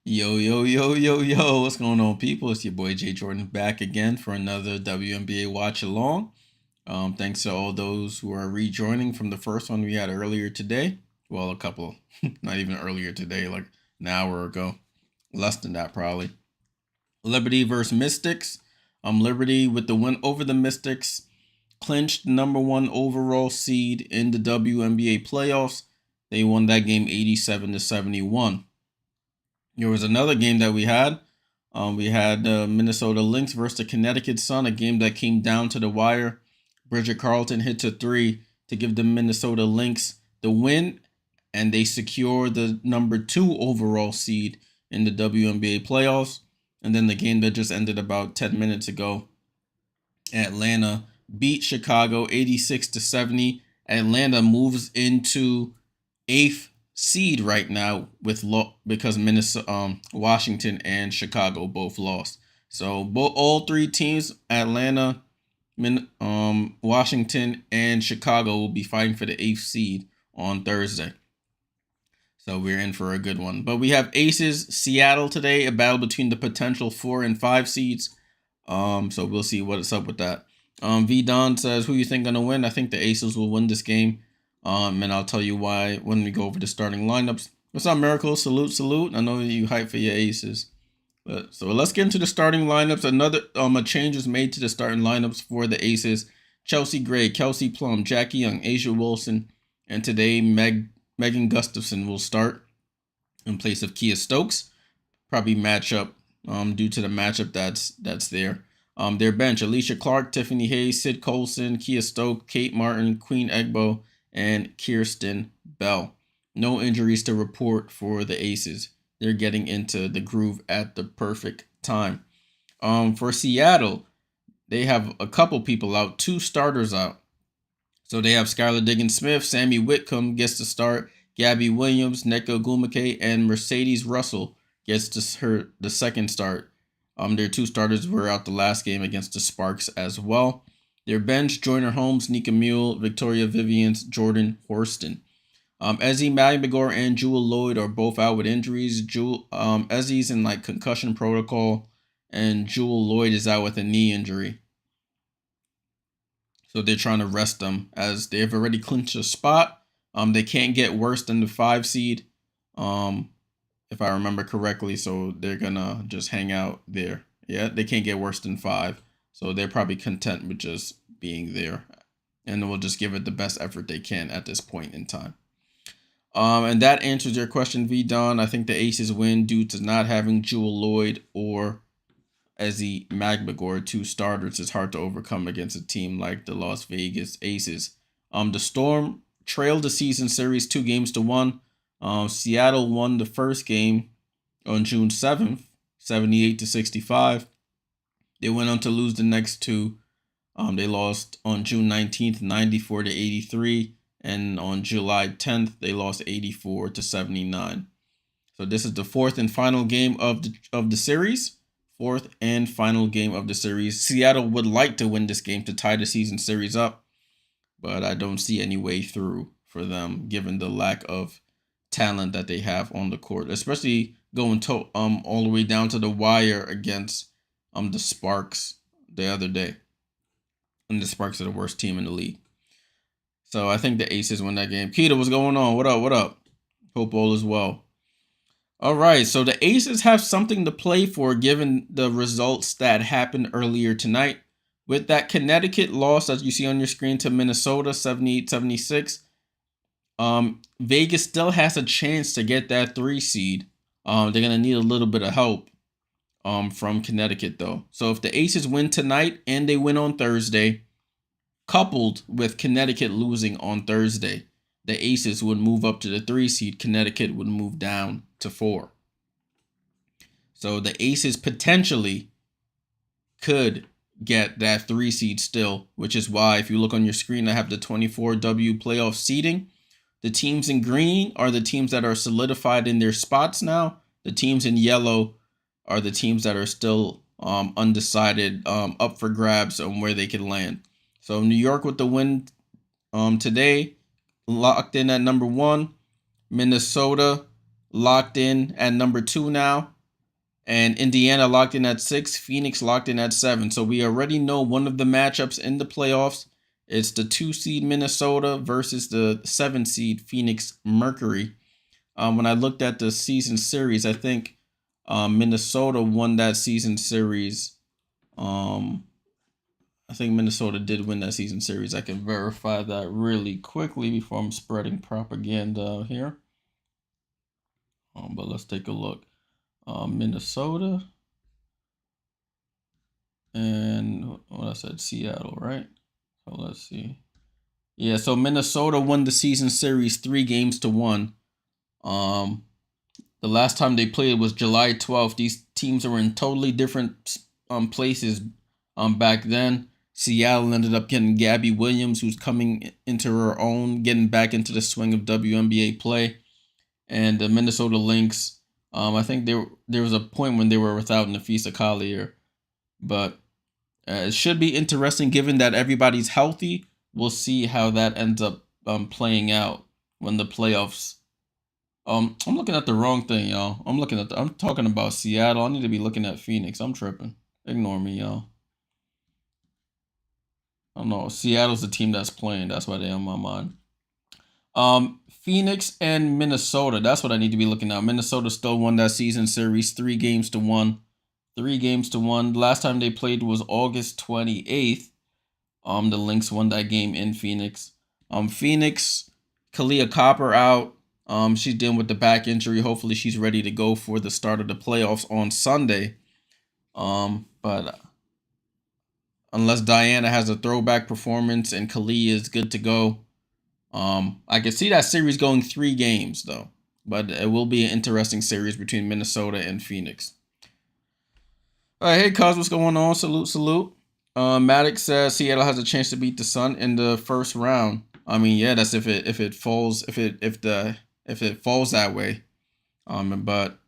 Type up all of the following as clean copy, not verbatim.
Yo, yo, yo, yo, yo, what's going on, people? It's your boy Jay Jordan back again for another WNBA watch along. Thanks to all those who are rejoining from the first one we had earlier today. Well, a couple, not even earlier today, like an hour ago. Less than that, probably. Liberty versus Mystics. Liberty with the win over the Mystics clinched the number one overall seed in the WNBA playoffs. They won that game 87-71. There was another game that we had. We had Minnesota Lynx versus the Connecticut Sun, a game that came down to the wire. Bridget Carlton hits a three to give the Minnesota Lynx the win, and they secure the number two overall seed in the WNBA playoffs. And then the game that just ended about 10 minutes ago, Atlanta beat Chicago 86-70. Atlanta moves into eighth seed right now with because Minnesota, Washington, and Chicago both lost. So all three teams, Atlanta, Washington, and Chicago, will be fighting for the eighth seed on Thursday. So we're in for a good one. But we have Aces Seattle today, a battle between the potential 4 and 5 seeds. So we'll see what's up with that. V Don says, who you think gonna win? I think the Aces will win this game. And I'll tell you why when we go over the starting lineups. What's up, Miracle? Salute, salute. I know you hype for your Aces. So let's get into the starting lineups. Another a change was made to the starting lineups for the Aces. Chelsea Gray, Kelsey Plum, Jackie Young, Asia Wilson, and today Megan Gustafson will start in place of Kia Stokes. Probably matchup due to the matchup that's there. Their bench: Alicia Clark, Tiffany Hayes, Sid Colson, Kia Stokes, Kate Martin, Queen Egbo, and Kirsten Bell. No injuries to report for the Aces. They're getting into the groove at the perfect time. For Seattle, they have a couple people out, 2 starters out. So they have Skylar Diggins-Smith, Sammy Whitcomb gets to start, Gabby Williams, Nneka Ogwumike, and Mercedes Russell gets the second start. Their 2 starters were out the last game against the Sparks as well. Their bench: Joyner Holmes, Nika Mule, Victoria Vivians, Jordan Horston. Ezzy Magbegor and Jewel Lloyd are both out with injuries. Ezzy's in concussion protocol, and Jewel Lloyd is out with a knee injury. So they're trying to rest them as they've already clinched a spot. They can't get worse than the 5 seed, if I remember correctly. So they're gonna just hang out there. Yeah, they can't get worse than 5. So they're probably content with just being there, and we'll just give it the best effort they can at this point in time. And that answers your question, V Don. I think the Aces win due to not having Jewel Lloyd or Ezzy Magbegor, 2 starters. It's hard to overcome against a team like the Las Vegas Aces. The Storm trailed the season series 2-1. Seattle won the first game on June 7th, 78-65. They went on to lose the next 2. They lost on June 19th, 94-83. And on July 10th, they lost 84-79. So this is the 4th and final game of the series. 4th and final game of the series. Seattle would like to win this game to tie the season series up, but I don't see any way through for them given the lack of talent that they have on the court, especially going all the way down to the wire against the Sparks the other day. And the Sparks are the worst team in the league. So I think the Aces win that game. Keita, what's going on? What up? What up? Hope all is well. All right, so the Aces have something to play for given the results that happened earlier tonight. With that Connecticut loss, as you see on your screen, to Minnesota, 78-76, Vegas still has a chance to get that 3 seed. They're going to need a little bit of help from Connecticut, though. So if the Aces win tonight and they win on Thursday, coupled with Connecticut losing on Thursday, the Aces would move up to the 3 seed. Connecticut would move down to 4. So the Aces potentially could get that 3 seed still, which is why if you look on your screen, I have the 24W playoff seeding. The teams in green are the teams that are solidified in their spots now. The teams in yellow are the teams that are still undecided, up for grabs on where they can land. So New York with the win today, locked in at number 1. Minnesota locked in at number 2 now. And Indiana locked in at 6, Phoenix locked in at 7. So we already know one of the matchups in the playoffs. It's the 2 seed Minnesota versus the 7 seed Phoenix Mercury. When I looked at the season series, I think Minnesota won that season series. I think Minnesota did win that season series. I can verify that really quickly before I'm spreading propaganda here. But let's take a look. Minnesota and what I said, Seattle, right? So let's see. Yeah, so Minnesota won the season series 3-1. The last time they played was July 12th. These teams were in totally different places back then. Seattle ended up getting Gabby Williams, who's coming into her own, getting back into the swing of WNBA play. And the Minnesota Lynx, I think there was a point when they were without Nafisa Collier. But it should be interesting given that everybody's healthy. We'll see how that ends up playing out when the playoffs. I'm looking at the wrong thing, y'all. I'm talking about Seattle. I need to be looking at Phoenix. I'm tripping. Ignore me, y'all. I don't know. Seattle's the team that's playing. That's why they're on my mind. Phoenix and Minnesota. That's what I need to be looking at. Minnesota still won that season series 3-1. 3-1. The last time they played was August 28th. The Lynx won that game in Phoenix. Phoenix, Kalia Copper out. She's dealing with the back injury. Hopefully she's ready to go for the start of the playoffs on Sunday. But unless Diana has a throwback performance and Kalia is good to go, I can see that series going 3 games though. But it will be an interesting series between Minnesota and Phoenix. All right, hey Cuz, what's going on? Salute. Maddox says Seattle has a chance to beat the Sun in the first round. I mean, yeah, that's if it falls that way. But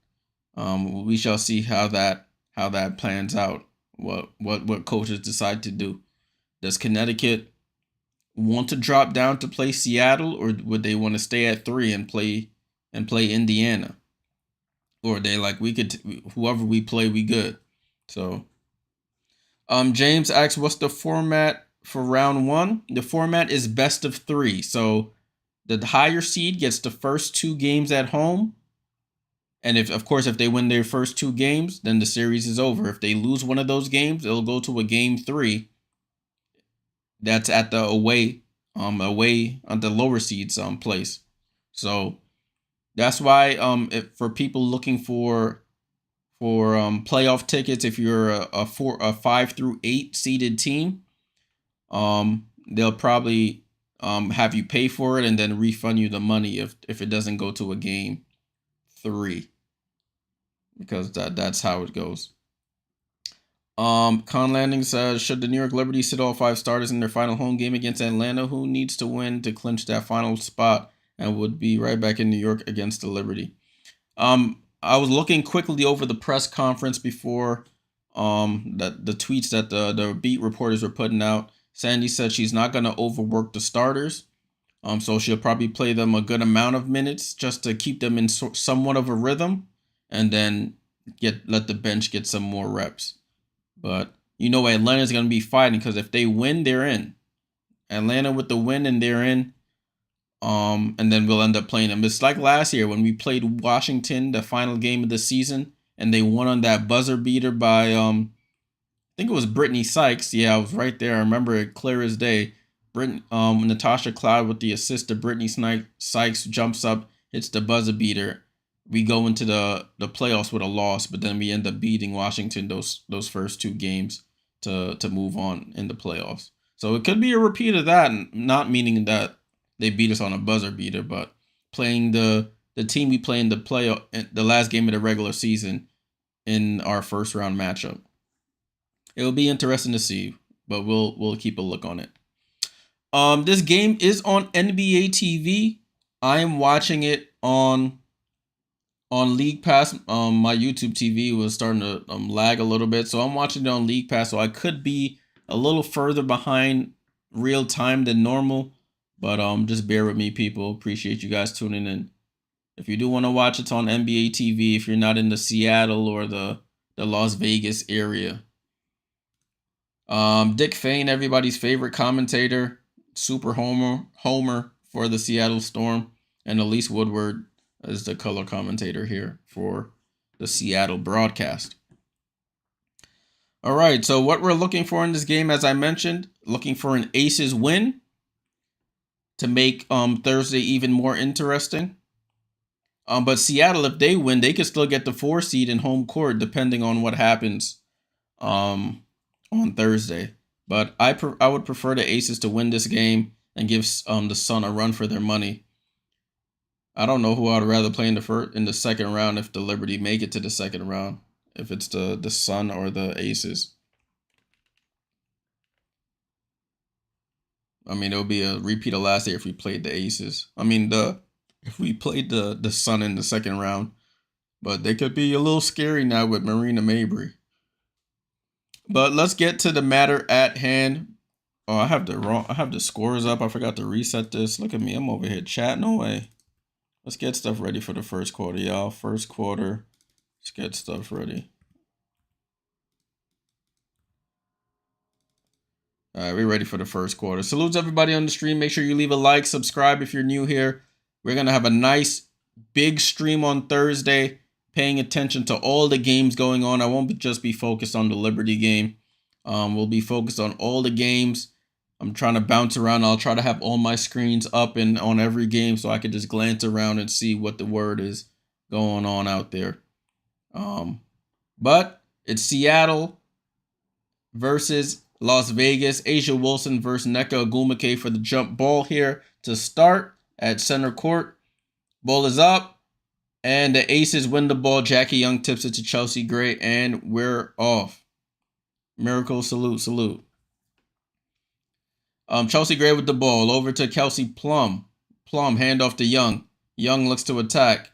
we shall see how that plans out. What coaches decide to do. Does Connecticut want to drop down to play Seattle, or would they want to stay at 3 and play Indiana? Or are they like, whoever we play, we good? So James asks, what's the format for round 1? The format is best of 3. So the higher seed gets the first 2 games at home. And if they win their first 2 games, then the series is over. If they lose one of those games, it'll go to a game 3. That's at the away on the lower seeds place. So that's why for people looking for playoff tickets, if you're a 5 through 8 seeded team, they'll probably have you pay for it and then refund you the money if it doesn't go to a game 3, because that's how it goes. Con Landing says, should the New York Liberty sit all 5 starters in their final home game against Atlanta? Who needs to win to clinch that final spot and would be right back in New York against the Liberty? I was looking quickly over the press conference before the tweets that the beat reporters were putting out. Sandy said she's not going to overwork the starters. So she'll probably play them a good amount of minutes just to keep them in somewhat of a rhythm, and then let the bench get some more reps. But Atlanta's going to be fighting, because if they win, they're in. Atlanta with the win, and they're in. And then we'll end up playing them. It's like last year when we played Washington, the final game of the season, and they won on that buzzer beater by I think it was Brittany Sykes. Yeah, I was right there. I remember it clear as day. Natasha Cloud with the assist to Brittany Sykes jumps up, hits the buzzer beater. We go into the playoffs with a loss, but then we end up beating Washington those first 2 games to move on in the playoffs. So it could be a repeat of that, not meaning that they beat us on a buzzer beater, but playing the team we play in the last game of the regular season in our first round matchup. It will be interesting to see, but we'll keep a look on it. This game is on NBA TV. I am watching it on League Pass. My YouTube TV was starting to lag a little bit, so I'm watching it on League Pass. So I could be a little further behind real time than normal, but just bear with me, people. Appreciate you guys tuning in. If you do want to watch, it's on NBA TV if you're not in the Seattle or the Las Vegas area. Dick Fane, everybody's favorite commentator, super homer for the Seattle Storm, and Elise Woodward is the color commentator here for the Seattle broadcast. All right, so what we're looking for in this game, as I mentioned, looking for an Aces win to make Thursday even more interesting. But Seattle, if they win, they could still get the 4 seed in home court, depending on what happens on Thursday. But I would prefer the Aces to win this game and give the Sun a run for their money. I don't know who I'd rather play in the second round if the Liberty make it to the second round. If it's the Sun or the Aces. I mean, it would be a repeat of last year if we played the Aces. I mean, if we played the Sun in the second round. But they could be a little scary now with Marina Mabry. But let's get to the matter at hand. Oh, I have the scores up. I forgot to reset this. Look at me. I'm over here chatting away. Let's get stuff ready for the first quarter, y'all. First quarter. Let's get stuff ready. All right, we're ready for the first quarter. Salutes everybody on the stream. Make sure you leave a like, subscribe if you're new here. We're going to have a nice big stream on Thursday, paying attention to all the games going on. I won't just be focused on the Liberty game. We'll be focused on all the games. I'm trying to bounce around. I'll try to have all my screens up and on every game so I can just glance around and see what the word is going on out there. But it's Seattle versus Las Vegas. A'ja Wilson versus Nneka Ogwumike for the jump ball here to start at center court. Ball is up, and the Aces win the ball. Jackie Young tips it to Chelsea Gray, and we're off. Miracle, salute, salute. Chelsea Gray with the ball. Over to Kelsey Plum. Plum, handoff to Young. Young looks to attack.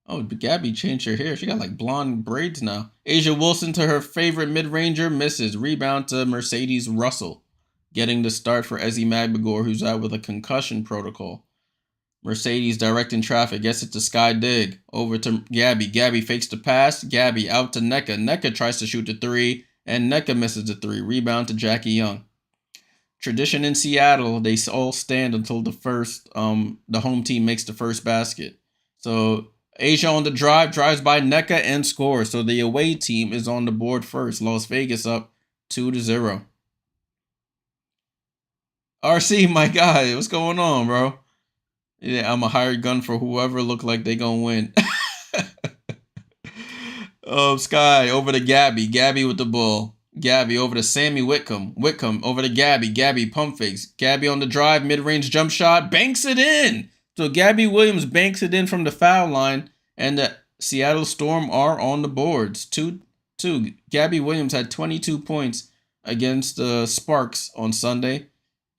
Oh, Gabby changed her hair. She got like blonde braids now. A'ja Wilson to her favorite mid-ranger. Misses. Rebound to Mercedes Russell. Getting the start for Ezi Magbegor, who's out with a concussion protocol. Mercedes directing traffic. Gets it to Sky Dig. Over to Gabby. Gabby fakes the pass. Gabby out to Nneka. Nneka tries to shoot the 3. And Nneka misses the 3. Rebound to Jackie Young. Tradition in Seattle, they all stand until the home team makes the first basket. So A'ja on the drive, drives by Nneka and scores. So the away team is on the board first. Las Vegas up 2-0. RC, my guy, what's going on, bro? Yeah, I'm a hired gun for whoever look like they gonna win. Sky over to Gabby. Gabby with the ball. Gabby over to Sammy Whitcomb. Whitcomb over to Gabby. Gabby pump fakes. Gabby on the drive, mid-range jump shot, banks it in. So Gabby Williams banks it in from the foul line, and the Seattle Storm are on the boards. 2-2. Gabby Williams had 22 points against the Sparks on Sunday.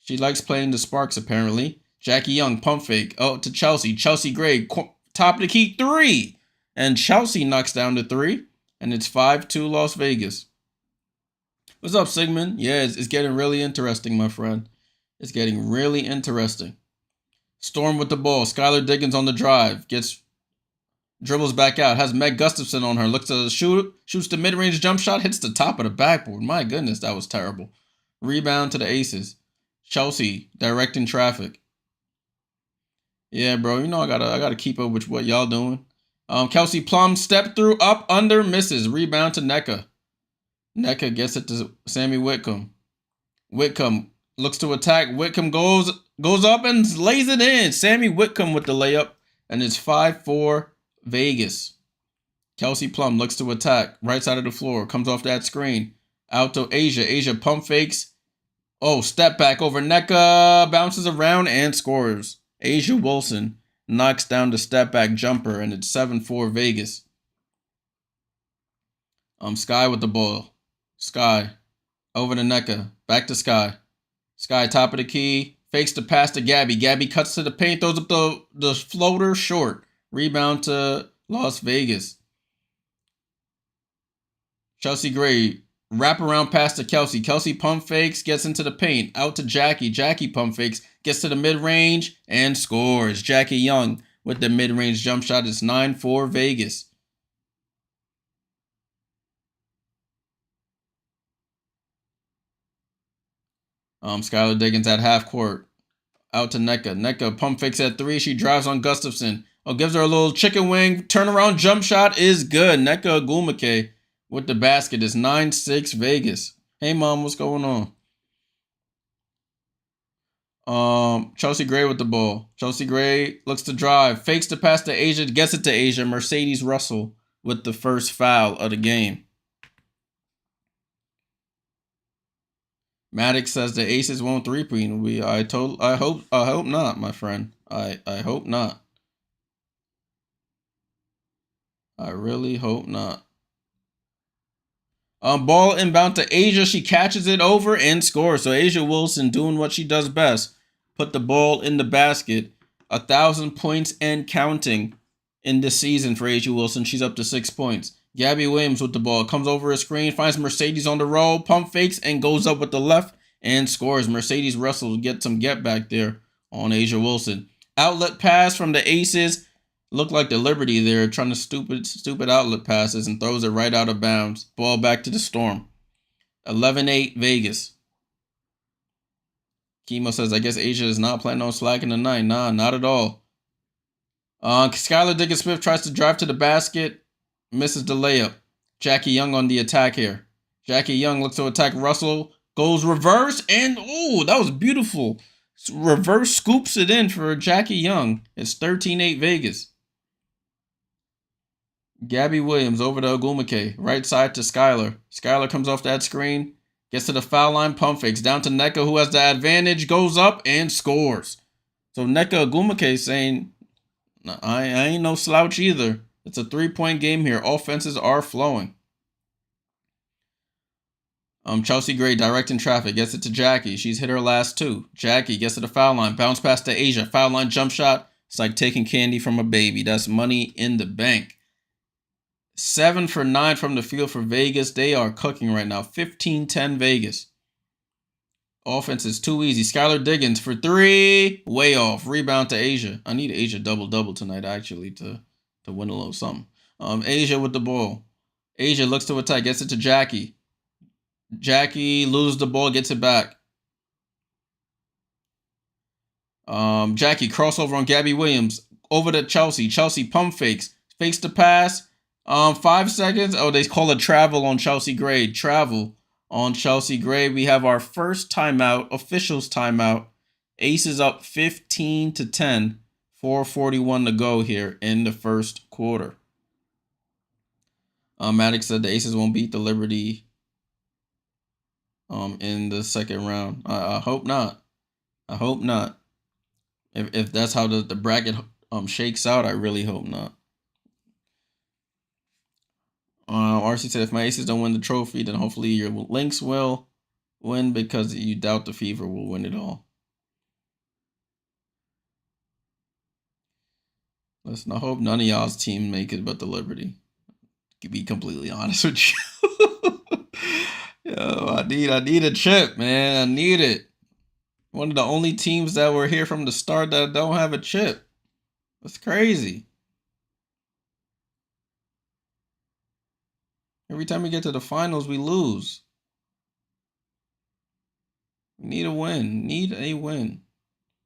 She likes playing the Sparks, apparently. Jackie Young, pump fake. Oh, to Chelsea. Chelsea Gray, top of the key, 3. And Chelsea knocks down the 3. And it's 5-2 Las Vegas. What's up, Sigmund? Yeah, it's getting really interesting, my friend. It's getting really interesting. Storm with the ball. Skylar Diggins on the drive. Dribbles back out. Has Meg Gustafson on her. Looks to shoot. Shoots the mid-range jump shot. Hits the top of the backboard. My goodness, that was terrible. Rebound to the Aces. Chelsea directing traffic. Yeah, bro. You know I gotta keep up with what y'all doing. Kelsey Plum step through, up, under, misses. Rebound to Nneka. Nneka gets it to Sammy Whitcomb. Whitcomb looks to attack. Whitcomb goes up and lays it in. Sammy Whitcomb with the layup, and it's 5-4 Vegas. Kelsey Plum looks to attack. Right side of the floor. Comes off that screen. Out to A'ja. A'ja pump fakes. Oh, step back over Nneka. Bounces around and scores. A'ja Wilson knocks down the step back jumper, and it's 7-4 Vegas. Sky with the ball. Sky over to Nneka. Back to Sky. Sky top of the key. Fakes the pass to Gabby. Gabby cuts to the paint. Throws up the floater short. Rebound to Las Vegas. Chelsea Gray. Wraparound pass to Kelsey. Kelsey pump fakes. Gets into the paint. Out to Jackie. Jackie pump fakes. Gets to the mid-range and scores. Jackie Young with the mid-range jump shot. It's 9-4 Vegas. Skylar Diggins at half court. Out to Nneka. Nneka pump fakes at 3. She drives on Gustafson. Oh, gives her a little chicken wing. Turnaround jump shot is good. Nneka Ogwumike with the basket. It's 9-6 Vegas. Hey, Mom, what's going on? Chelsea Gray with the ball. Chelsea Gray looks to drive. Fakes the pass to Asia. Gets it to Asia. Mercedes Russell with the first foul of the game. Maddox says the Aces won't three-peat. I hope not, my friend. I hope not. I really hope not. Ball inbound to Asia. She catches it over and scores. So Asia Wilson doing what she does best. Put the ball in the basket. 1,000 points and counting in this season for Asia Wilson. She's up to 6 points. Gabby Williams with the ball. Comes over a screen. Finds Mercedes on the roll. Pump fakes and goes up with the left and scores. Mercedes Russell gets some get back there on Asia Wilson. Outlet pass from the Aces. Looked like the Liberty there, trying to stupid outlet passes and throws it right out of bounds. Ball back to the Storm. 11-8 Vegas. Chemo says, I guess Asia is not planning on slacking tonight. Nah, not at all. Skylar Diggins-Smith tries to drive to the basket. Misses the layup. Jackie Young on the attack here. Jackie Young looks to attack Russell. Goes reverse and, oh, that was beautiful. Reverse scoops it in for Jackie Young. It's 13-8 Vegas. Gabby Williams over to Ogwumike. Right side to Skylar. Skylar comes off that screen. Gets to the foul line. Pump fakes. Down to Nneka, who has the advantage. Goes up and scores. So Nneka Ogwumike saying, I ain't no slouch either. It's a 3-point game here. Offenses are flowing. Chelsea Gray directing traffic. Gets it to Jackie. She's hit her last 2. Jackie gets to the foul line. Bounce pass to Asia. Foul line jump shot. It's like taking candy from a baby. That's money in the bank. 7 for 9 from the field for Vegas. They are cooking right now. 15-10 Vegas. Offense is too easy. Skylar Diggins for 3. Way off. Rebound to Asia. I need Asia double-double tonight, actually, to win a little something. Asia with the ball. Asia looks to attack. Gets it to Jackie. Jackie loses the ball. Gets it back. Jackie crossover on Gabby Williams. Over to Chelsea. Chelsea pump fakes. Fakes the pass. 5 seconds. Oh, they call a travel on Chelsea Gray. Travel on Chelsea Gray. We have our first timeout. Officials timeout. Aces up 15-10. 4:41 to go here in the first quarter. Maddox said the Aces won't beat the Liberty in the second round. I hope not. I hope not. If that's how the bracket shakes out, I really hope not. RC said, if my Aces don't win the trophy, then hopefully your Lynx will win because you doubt the Fever will win it all. Listen, I hope none of y'all's team make it but the Liberty. To be completely honest with you. Yo, I need a chip, man. I need it. One of the only teams that were here from the start that don't have a chip. That's crazy. Every time we get to the finals, we lose. We need a win. Need a win.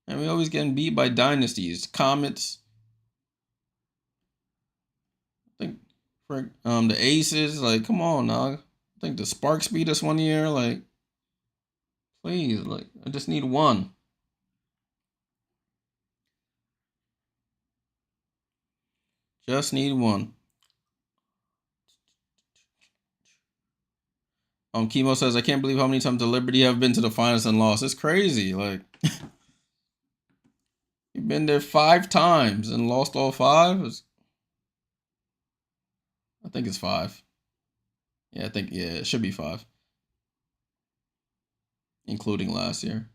And we always getting beat by dynasties. Comets. I think for the Aces, like, come on, dog. I think the Sparks beat us one year. Like, please, like, I just need one. Just need one. Chemo says, I can't believe how many times the Liberty have been to the finals and lost. It's crazy. Like, you've been there 5 times and lost all 5. I think it's 5. Yeah, it should be 5. Including last year.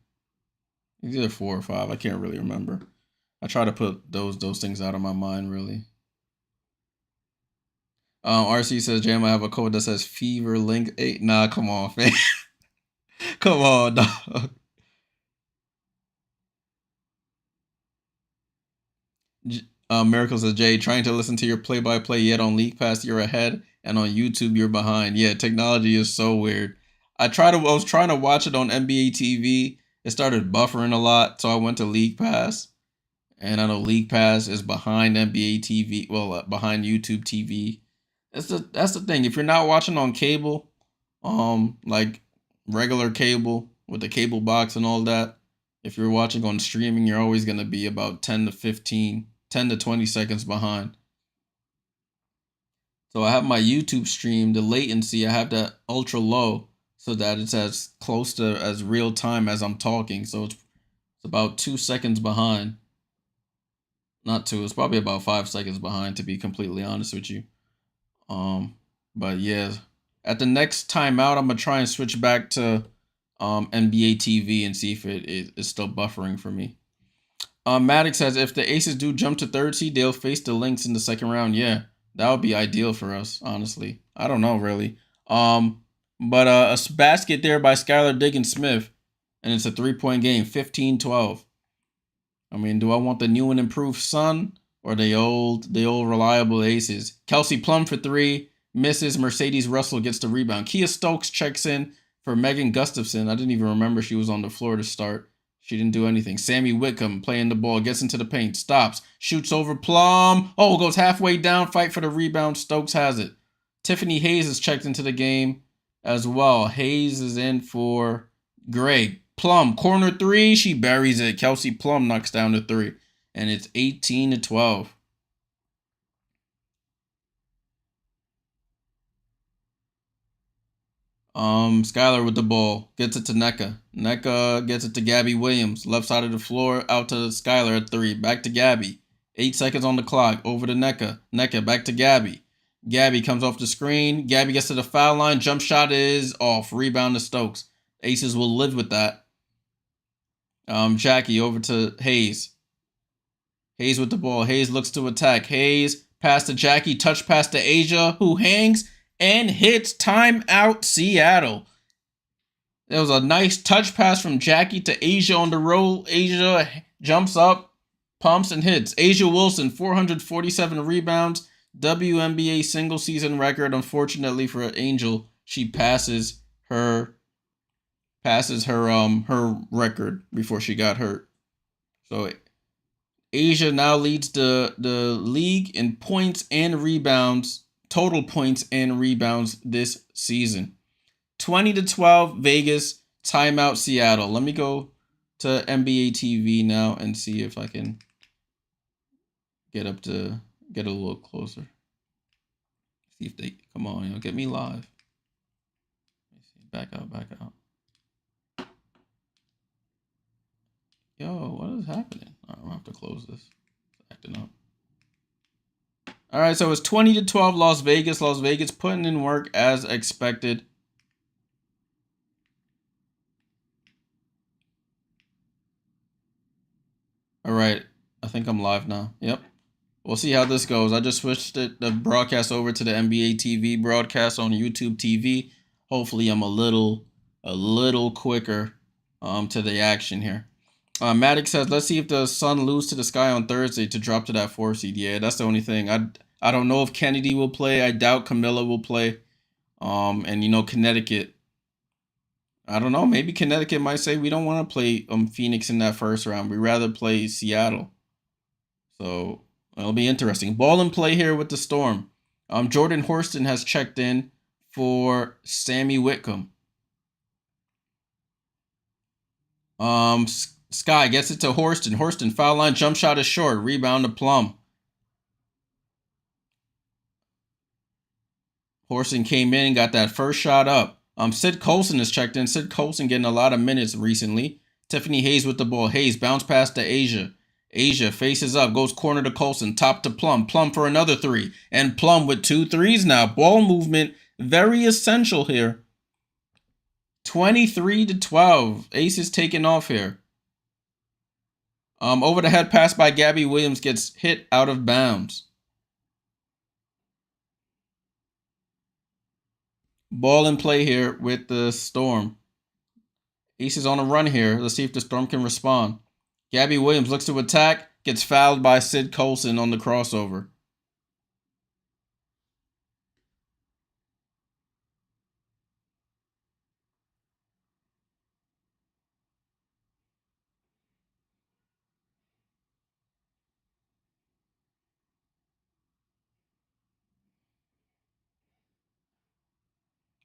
It's either 4 or 5. I can't really remember. I try to put those things out of my mind, really. RC says, Jam, I have a code that says Fever Link 8. Nah, come on, fam. Come on, dog. Miracle says, Jay, trying to listen to your play-by-play, yet on League Pass you're ahead, and on YouTube you're behind. Yeah, technology is so weird. I was trying to watch it on NBA TV. It started buffering a lot, so I went to League Pass. And I know League Pass is behind NBA TV, well, behind YouTube TV. That's the thing. If you're not watching on cable, like regular cable with the cable box and all that, if you're watching on streaming, you're always going to be about 10 to 20 seconds behind. So I have my YouTube stream, the latency, I have that ultra low so that it's as close to as real time as I'm talking. So it's about 2 seconds behind. Not 2, it's probably about 5 seconds behind, to be completely honest with you. But yeah, at the next timeout, I'm gonna try and switch back to NBA TV and see if it is still buffering for me. Maddox says, if the Aces do jump to 3rd seed, they'll face the Lynx in the 2nd round. Yeah, that would be ideal for us, honestly. I don't know, really. But a basket there by Skylar Diggins-Smith, and it's a 3-point game, 15-12. I mean, do I want the new and improved Sun or the old reliable Aces? Kelsey Plum for 3, misses. Mercedes Russell gets the rebound. Kia Stokes checks in for Megan Gustafson. I didn't even remember she was on the floor to start. She didn't do anything. Sammy Whitcomb playing the ball, gets into the paint, stops, shoots over Plum. Oh, goes halfway down, fight for the rebound. Stokes has it. Tiffany Hayes is checked into the game as well. Hayes is in for Gray. Plum, corner 3, she buries it. Kelsey Plum knocks down the 3, and it's 18-12. Skylar with the ball. Gets it to Nneka. Nneka gets it to Gabby Williams. Left side of the floor, out to Skylar at 3. Back to Gabby. 8 seconds on the clock. Over to Nneka. Nneka back to Gabby. Gabby comes off the screen. Gabby gets to the foul line. Jump shot is off. Rebound to Stokes. Aces will live with that. Jackie over to Hayes. Hayes with the ball. Hayes looks to attack. Hayes pass to Jackie. Touch pass to Asia, who hangs and hits. Timeout, Seattle. There was a nice touch pass from Jackie to Asia on the roll. Asia jumps up, pumps, and hits. Asia Wilson, 447 rebounds. WNBA single season record. Unfortunately for Angel, she passes her record before she got hurt. So Asia now leads the league in points and rebounds, total points and rebounds this season. 20-12 Vegas, timeout Seattle. Let me go to NBA TV now and see if I can get a little closer. See if they come on, get me live. Back out. Yo, what is happening? All right, I'm gonna have to close this. It's acting up. All right, so it's 20-12 Las Vegas. Las Vegas putting in work as expected. All right, I think I'm live now. Yep. We'll see how this goes. I just switched the broadcast over to the NBA TV broadcast on YouTube TV. Hopefully, I'm a little quicker to the action here. Maddox says, let's see if the Sun lose to the Sky on Thursday to drop to that 4 seed. Yeah, that's the only thing. I don't know if Kennedy will play. I doubt Camilla will play. And Connecticut. I don't know. Maybe Connecticut might say we don't want to play Phoenix in that first round. We'd rather play Seattle. So it'll be interesting. Ball and play here with the Storm. Jordan Horston has checked in for Sammy Whitcomb. Sky gets it to Horston. Horston, foul line, jump shot is short. Rebound to Plum. Horston came in and got that first shot up. Sid Colson is checked in. Sid Colson getting a lot of minutes recently. Tiffany Hayes with the ball. Hayes bounce pass to Asia. Asia faces up, goes corner to Colson, top to Plum. Plum for another 3. And Plum with 2 threes now. Ball movement, very essential here. 23-12. Ace is taking off here. Over the head pass by Gabby Williams gets hit out of bounds. Ball in play here with the Storm. Ace is on a run here. Let's see if the Storm can respond. Gabby Williams looks to attack. gets fouled by Sid Colson on the crossover.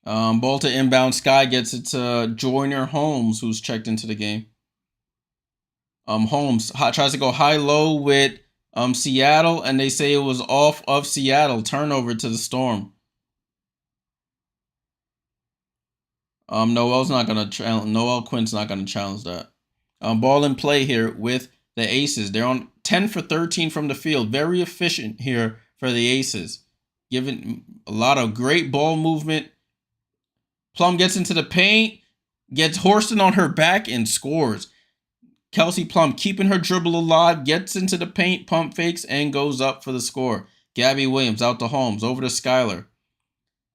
Ball to inbound. Sky gets it to Joyner Holmes, who's checked into the game. Holmes tries to go high-low with Seattle, and they say it was off of Seattle. Turnover to the Storm. Noel's not gonna challenge. Noel Quinn's not gonna challenge that. Ball in play here with the Aces. They're on 10 for 13 from the field. Very efficient here for the Aces. Giving a lot of great ball movement. Plum gets into the paint, gets Horston on her back, and scores. Kelsey Plum keeping her dribble alive, gets into the paint, pump fakes, and goes up for the score. Gabby Williams out to Holmes, over to Skylar.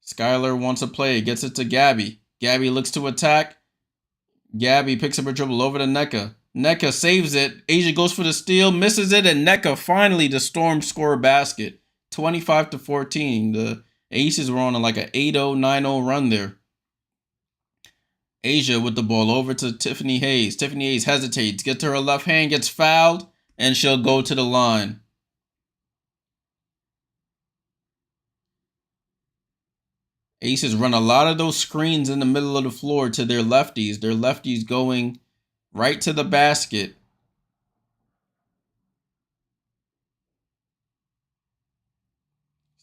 Skylar wants a play, gets it to Gabby. Gabby looks to attack. Gabby picks up her dribble over to NECA. NECA saves it. Asia goes for the steal, misses it, and NECA finally the Storm score a basket. 25-14. The Aces were on like an 8-0, 9-0 run there. Asia with the ball over to Tiffany Hayes. Tiffany Hayes hesitates, gets to her left hand, gets fouled, and she'll go to the line. Aces run a lot of those screens in the middle of the floor to their lefties. Their lefties going right to the basket.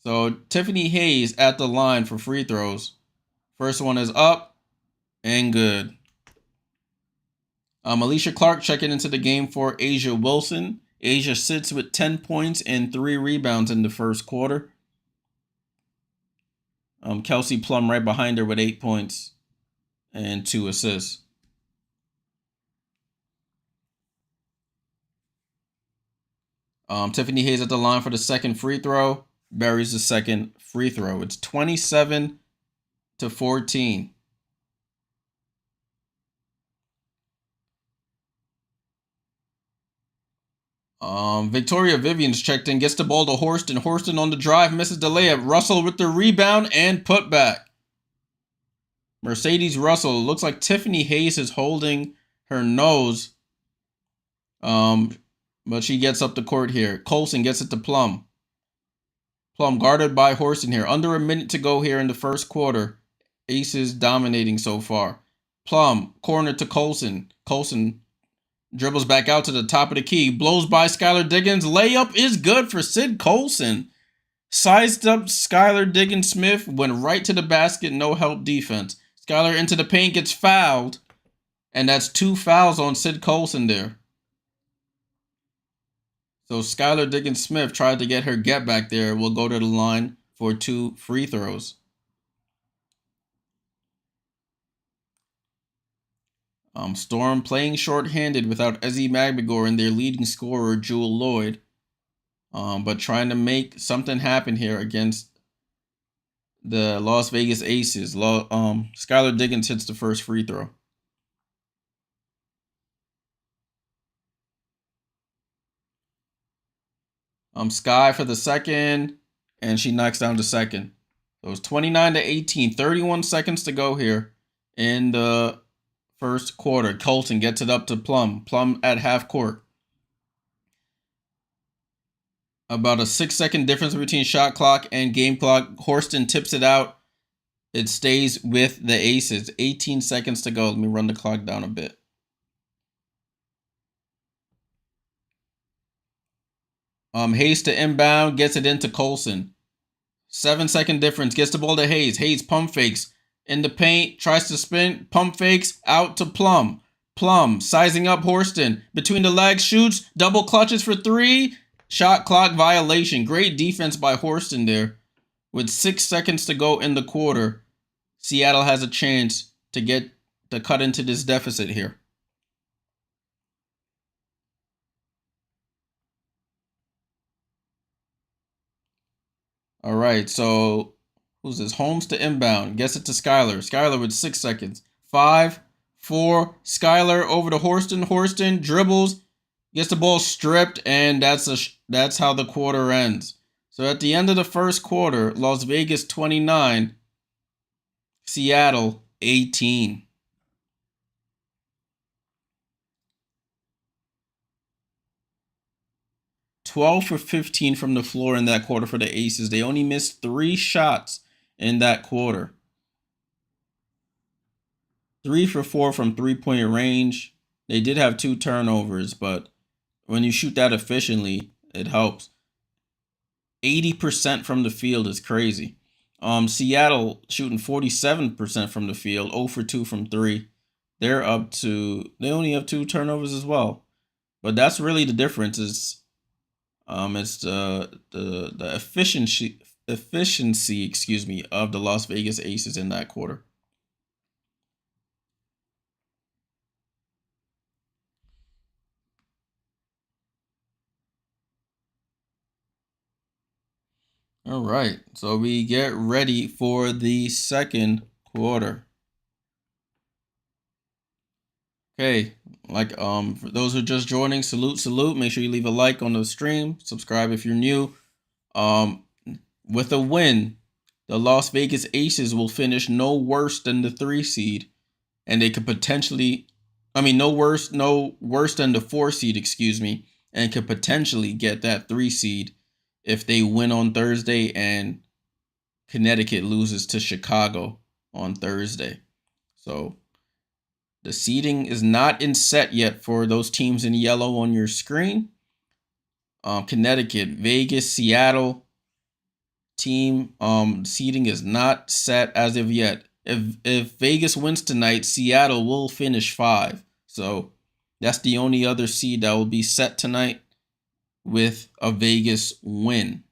So Tiffany Hayes at the line for free throws. First one is up and good. Alicia Clark checking into the game for Asia Wilson. Asia sits with 10 points and 3 rebounds in the first quarter. Kelsey Plum right behind her with 8 points and 2 assists. Tiffany Hayes at the line for the second free throw. Buries the second free throw. It's 27-14. Victoria Vivian's checked in, gets the ball to Horston. Horston on the drive, misses the layup. Russell with the rebound and putback. Mercedes Russell. Looks like Tiffany Hayes is holding her nose. But she gets up the court here. Colson gets it to Plum. Plum guarded by Horston here. Under a minute to go here in the first quarter. Aces dominating so far. Plum, corner to Colson. Colson dribbles back out to the top of the key. Blows by Skylar Diggins. Layup is good for Sid Colson. Sized up Skylar Diggins Smith. Went right to the basket. No help defense. Skylar into the paint. Gets fouled. And that's 2 fouls on Sid Colson there. So Skylar Diggins Smith tried to get her get back there. Will go to the line for 2 free throws. Storm playing shorthanded without Ezzy Magbegor and their leading scorer, Jewel Lloyd. But trying to make something happen here against the Las Vegas Aces. Skylar Diggins hits the first free throw. Sky for the second, and she knocks down the second. So it's 29-18, 31 seconds to go here in the first quarter. Colton gets it up to Plum. Plum at half court. About a 6-second difference between shot clock and game clock. Horston tips it out. It stays with the Aces. 18 seconds to go. Let me run the clock down a bit. Hayes to inbound, gets it into Colson. 7-second difference, gets the ball to Hayes. Hayes pump fakes in the paint, tries to spin, pump fakes out to Plum. Plum sizing up Horston. Between the legs, shoots, double clutches for 3. Shot clock violation. Great defense by Horston there. With 6 seconds to go in the quarter, Seattle has a chance to cut into this deficit here. All right, so who's this? Holmes to inbound. Gets it to Skylar. Skylar with 6 seconds. 5, 4. Skylar over to Horston. Horston dribbles. gets the ball stripped, and that's how the quarter ends. So at the end of the first quarter, Las Vegas 29, Seattle 18. Twelve for 15 from the floor in that quarter for the Aces. They only missed 3 shots in that quarter. 3 for 4 from 3-point range. They did have 2 turnovers, but when you shoot that efficiently, it helps. 80% from the field is crazy. Seattle shooting 47% from the field, 0 for 2 from 3. They only have 2 turnovers as well. But that's really the difference. It's the efficiency, of the Las Vegas Aces in that quarter. All right, so we get ready for the second quarter. Okay, for those who are just joining, salute. Make sure you leave a like on the stream, subscribe if you're new. With a win, the Las Vegas Aces will finish no worse than the 3 seed, and they could potentially, no worse than the 4 seed, and could potentially get that 3 seed if they win on Thursday and Connecticut loses to Chicago on Thursday. So the seeding is not in set yet for those teams in yellow on your screen. Connecticut, Vegas, Seattle team seeding is not set as of yet. If Vegas wins tonight, Seattle will finish 5. So that's the only other seed that will be set tonight with a Vegas win.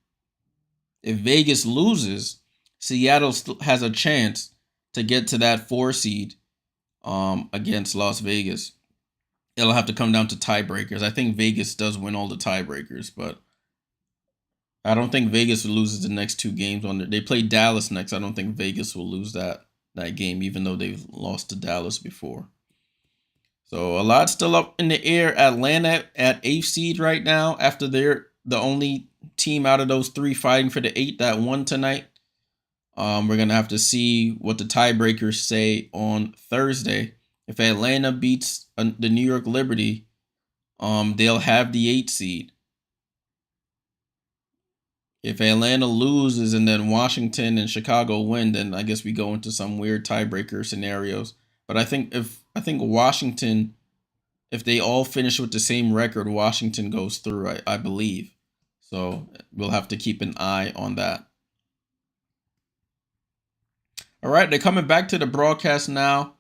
If Vegas loses, Seattle still has a chance to get to that 4 seed against Las Vegas. It'll have to come down to tiebreakers. I think Vegas does win all the tiebreakers, but I don't think Vegas loses the next 2 games. They play Dallas next. I don't think Vegas will lose that game, even though they've lost to Dallas before. So a lot still up in the air. Atlanta at 8th seed right now, after they're the only team out of those 3 fighting for the 8 that won tonight. We're gonna have to see what the tiebreakers say on Thursday. If Atlanta beats the New York Liberty, they'll have the 8 seed. If Atlanta loses and then Washington and Chicago win, then I guess we go into some weird tiebreaker scenarios. But I think Washington, if they all finish with the same record, Washington goes through, I believe. So we'll have to keep an eye on that. All right, they're coming back to the broadcast now.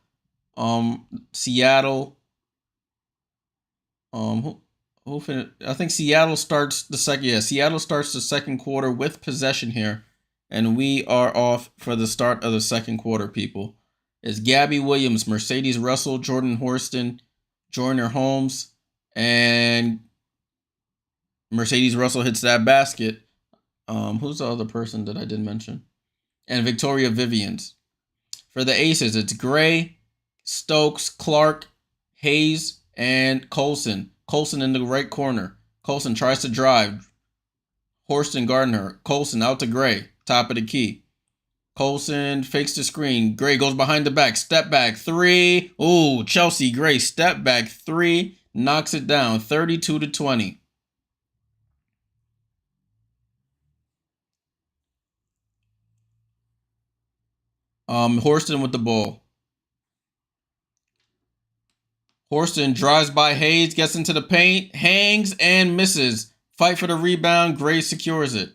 Seattle. I think Seattle starts the second. Yeah, Seattle starts the second quarter with possession here, and we are off for the start of the second quarter. People, it's Gabby Williams, Mercedes Russell, Jordan Horston, Joyner Holmes, and Mercedes Russell hits that basket. Who's the other person that I didn't mention? And Victoria Vivians. For the Aces, it's Gray, Stokes, Clark, Hayes, and Colson. Colson in the right corner. Colson tries to drive. Horston Gardner. Colson out to Gray. Top of the key. Colson fakes the screen. Gray goes behind the back. Step back 3. Ooh, Chelsea Gray. Step back 3. Knocks it down. 32-20. Horston with the ball. Horston drives by Hayes, gets into the paint, hangs, and misses. Fight for the rebound. Gray secures it.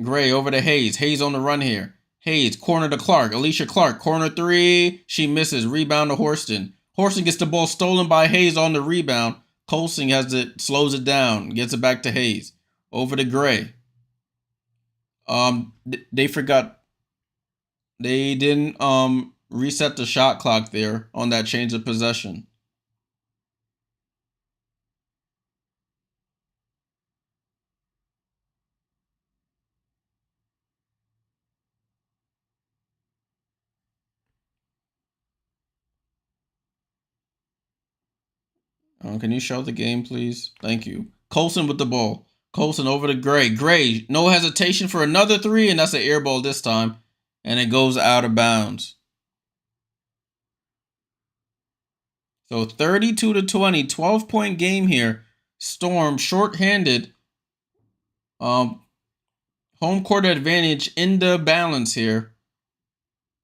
Gray over to Hayes. Hayes on the run here. Hayes, corner to Clark. Alicia Clark, corner 3. She misses. Rebound to Horston. Horston gets the ball stolen by Hayes on the rebound. Colsing slows it down, gets it back to Hayes. Over to Gray. They forgot. They didn't reset the shot clock there on that change of possession. Can you show the game, please? Thank you. Colson with the ball. Colson over to Gray. Gray, no hesitation for another three, and that's an air ball this time. And it goes out of bounds. So 32-20, 12-point game here. Storm short-handed. Home court advantage in the balance here.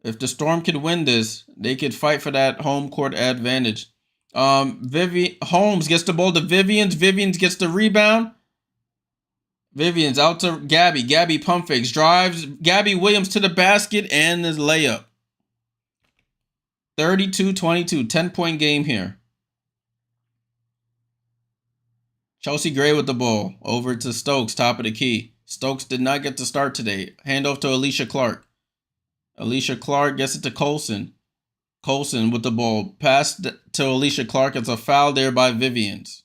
If the Storm could win this, they could fight for that home court advantage. Holmes gets the ball to Vivians. Vivians gets the rebound. Vivians out to Gabby. Gabby pump fakes. Drives Gabby Williams to the basket and the layup. 32-22. 10-point game here. Chelsea Gray with the ball. Over to Stokes. Top of the key. Stokes did not get to start today. Handoff to Alicia Clark. Alicia Clark gets it to Colson. Colson with the ball. Pass to Alicia Clark. It's a foul there by Vivians.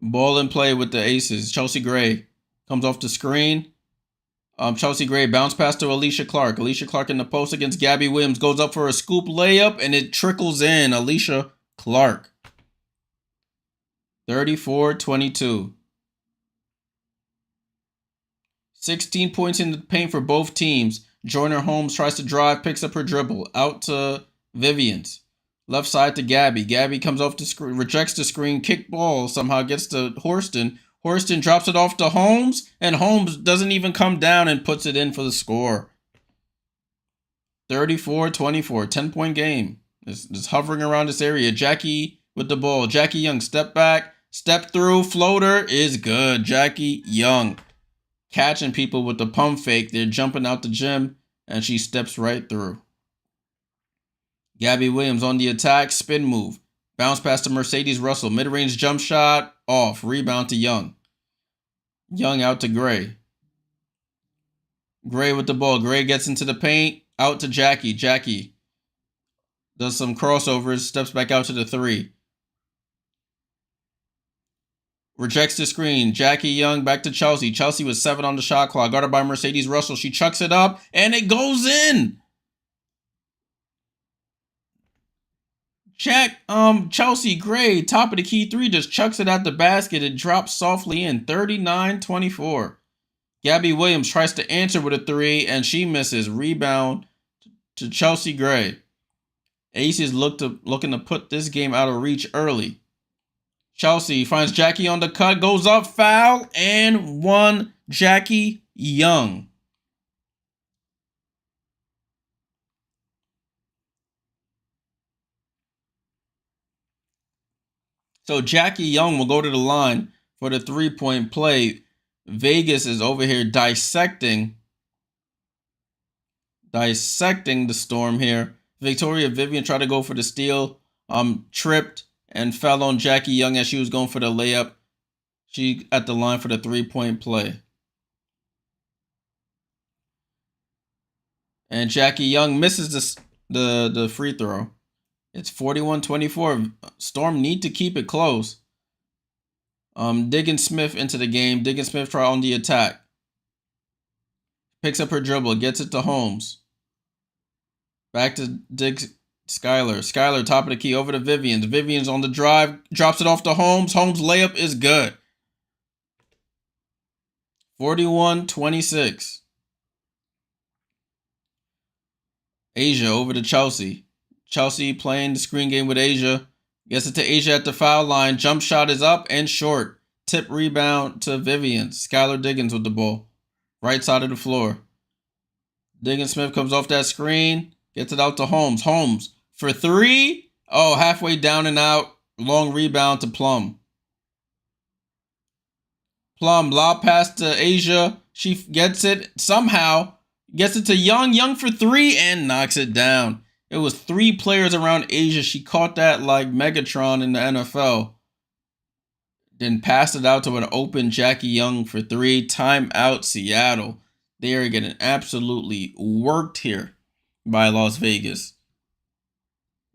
Ball in play with the Aces. Chelsea Gray comes off the screen. Chelsea Gray bounce pass to Alicia Clark. Alicia Clark in the post against Gabby Williams. Goes up for a scoop layup, and it trickles in. Alicia Clark. 34-22. 16 points in the paint for both teams. Joyner Holmes tries to drive, picks up her dribble. Out to Vivians. Left side to Gabby. Gabby comes off the screen, rejects the screen, kick ball, somehow gets to Horston. Horston drops it off to Holmes, and Holmes doesn't even come down and puts it in for the score. 34-24, 10-point game. It's hovering around this area. Jackie with the ball. Jackie Young, step back, step through, floater is good. Jackie Young catching people with the pump fake. They're jumping out the gym, and she steps right through. Gabby Williams on the attack, spin move. Bounce pass to Mercedes Russell. Mid-range jump shot, off. Rebound to Young. Young out to Gray. Gray with the ball. Gray gets into the paint. Out to Jackie. Jackie does some crossovers. Steps back out to the three. Rejects the screen. Jackie Young back to Chelsea. Chelsea with 7 on the shot clock. Guarded by Mercedes Russell. She chucks it up, and it goes in. Chelsea Gray, top of the key three, just chucks it at the basket. It drops softly in. 39-24. Gabby Williams tries to answer with a three, and she misses. Rebound to Chelsea Gray. Aces looking to put this game out of reach early. Chelsea finds Jackie on the cut, goes up, foul, and one. Jackie Young. So Jackie Young will go to the line for the three-point play. Vegas is over here dissecting the Storm here. Victoria Vivian tried to go for the steal, tripped and fell on Jackie Young as she was going for the layup. She at the line for the three-point play. And Jackie Young misses the free throw. It's 41-24. Storm need to keep it close. Diggins Smith into the game. Diggins Smith try on the attack. Picks up her dribble. Gets it to Holmes. Back to Skylar. Skylar top of the key over to Vivians. Vivians on the drive. Drops it off to Holmes. Holmes layup is good. 41-26. Asia over to Chelsea. Chelsea playing the screen game with Asia. Gets it to Asia at the foul line. Jump shot is up and short. Tip rebound to Vivian. Skylar Diggins with the ball. Right side of the floor. Diggins Smith comes off that screen. Gets it out to Holmes. Holmes for three. Oh, halfway down and out. Long rebound to Plum. Plum, lob pass to Asia. She gets it somehow. Gets it to Young. Young for three and knocks it down. It was 3 players around Asia. She caught that like Megatron in the NFL. Then passed it out to an open Jackie Young for 3. Timeout Seattle. They are getting absolutely worked here by Las Vegas.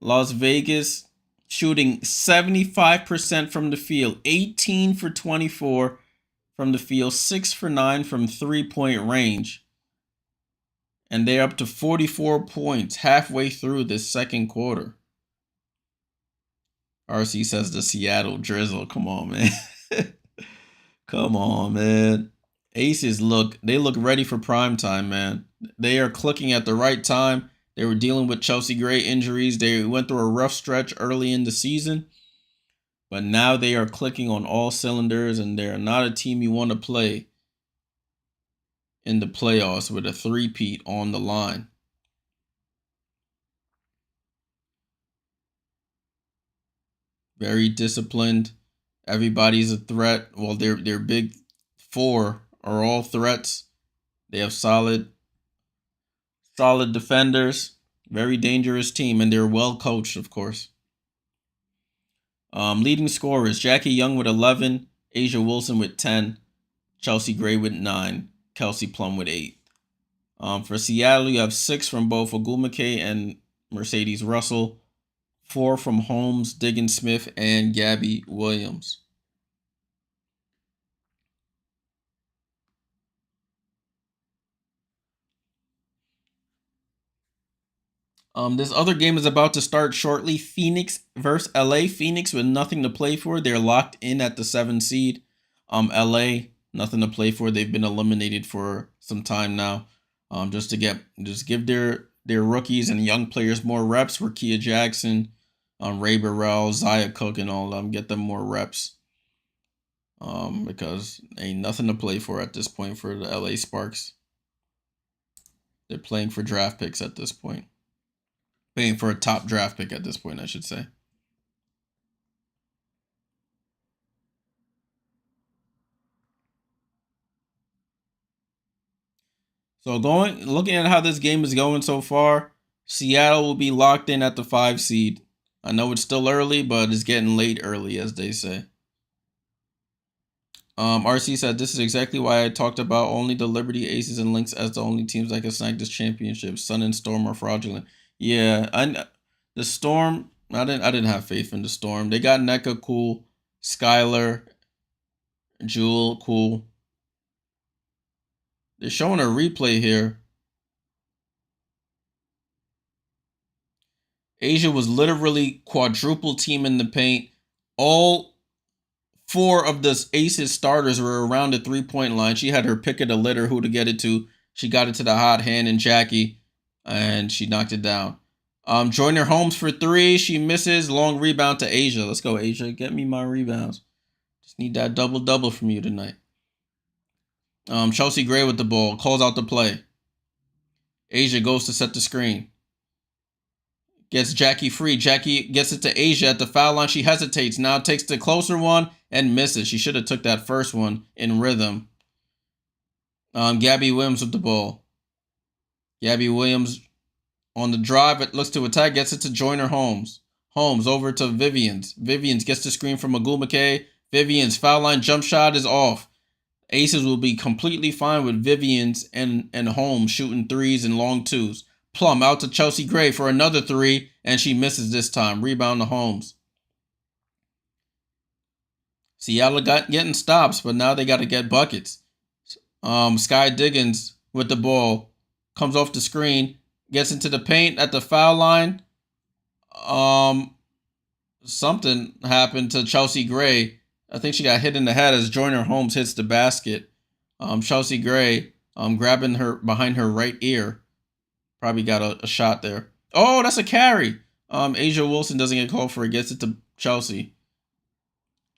Las Vegas shooting 75% from the field, 18 for 24 from the field, 6 for 9 from 3-point range. And they're up to 44 points halfway through this second quarter. RC says the Seattle drizzle. Come on, man. Come on, man. Aces look ready for prime time, man. They are clicking at the right time. They were dealing with Chelsea Gray injuries. They went through a rough stretch early in the season. But now they are clicking on all cylinders, and they're not a team you want to play in the playoffs with a three-peat on the line. Very disciplined. Everybody's a threat. Well, their big four are all threats. They have solid defenders. Very dangerous team, and they're well coached, of course. Leading scorers: Jackie Young with 11, Asia Wilson with 10, Chelsea Gray with 9, Kelsey Plum with 8. For Seattle, you have 6 from both Ogumake and Mercedes Russell, 4 from Holmes, Diggins Smith, and Gabby Williams. This other game is about to start shortly. Phoenix versus LA. Phoenix with nothing to play for. They're locked in at the 7 seed. LA, nothing to play for. They've been eliminated for some time now. Just give their rookies and young players more reps. Rakia Jackson, Ray Burrell, Zaya Cook, and all of them. Get them more reps. Because ain't nothing to play for at this point for the LA Sparks. They're playing for draft picks at this point. Paying for a top draft pick at this point, I should say. So looking at how this game is going so far, Seattle will be locked in at the 5 seed. I know it's still early, but it's getting late early, as they say. RC said, this is exactly why I talked about only the Liberty, Aces, and Lynx as the only teams that can snag this championship. Sun and Storm are fraudulent. Yeah, the Storm, I didn't have faith in the Storm. They got NECA, cool. Skylar, Jewel, cool. They're showing a replay here. Asia was literally quadruple team in the paint. All 4 of the Aces starters were around the 3-point line. She had her pick of the litter who to get it to. She got it to the hot hand and Jackie, and she knocked it down. Joyner Holmes for 3. She misses. Long rebound to Asia. Let's go, Asia. Get me my rebounds. Just need that double-double from you tonight. Chelsea Gray with the ball. Calls out the play. Asia goes to set the screen. Gets Jackie free. Jackie gets it to Asia at the foul line. She hesitates. Now takes the closer one and misses. She should have took that first one in rhythm. Gabby Williams with the ball. Gabby Williams on the drive. It looks to attack. Gets it to Joyner Holmes. Holmes over to Vivians. Vivians gets the screen from Agumake. Vivians foul line jump shot is off. Aces will be completely fine with Vivians and Holmes shooting 3s and long 2s. Plum out to Chelsea Gray for another 3, and she misses this time. Rebound to Holmes. Seattle getting stops, but now they got to get buckets. Sky Diggins with the ball. Comes off the screen. Gets into the paint at the foul line. Something happened to Chelsea Gray. I think she got hit in the head as Joyner Holmes hits the basket. Chelsea Gray grabbing her behind her right ear. Probably got a shot there. Oh, that's a carry. Asia Wilson doesn't get called for it. Gets it to Chelsea.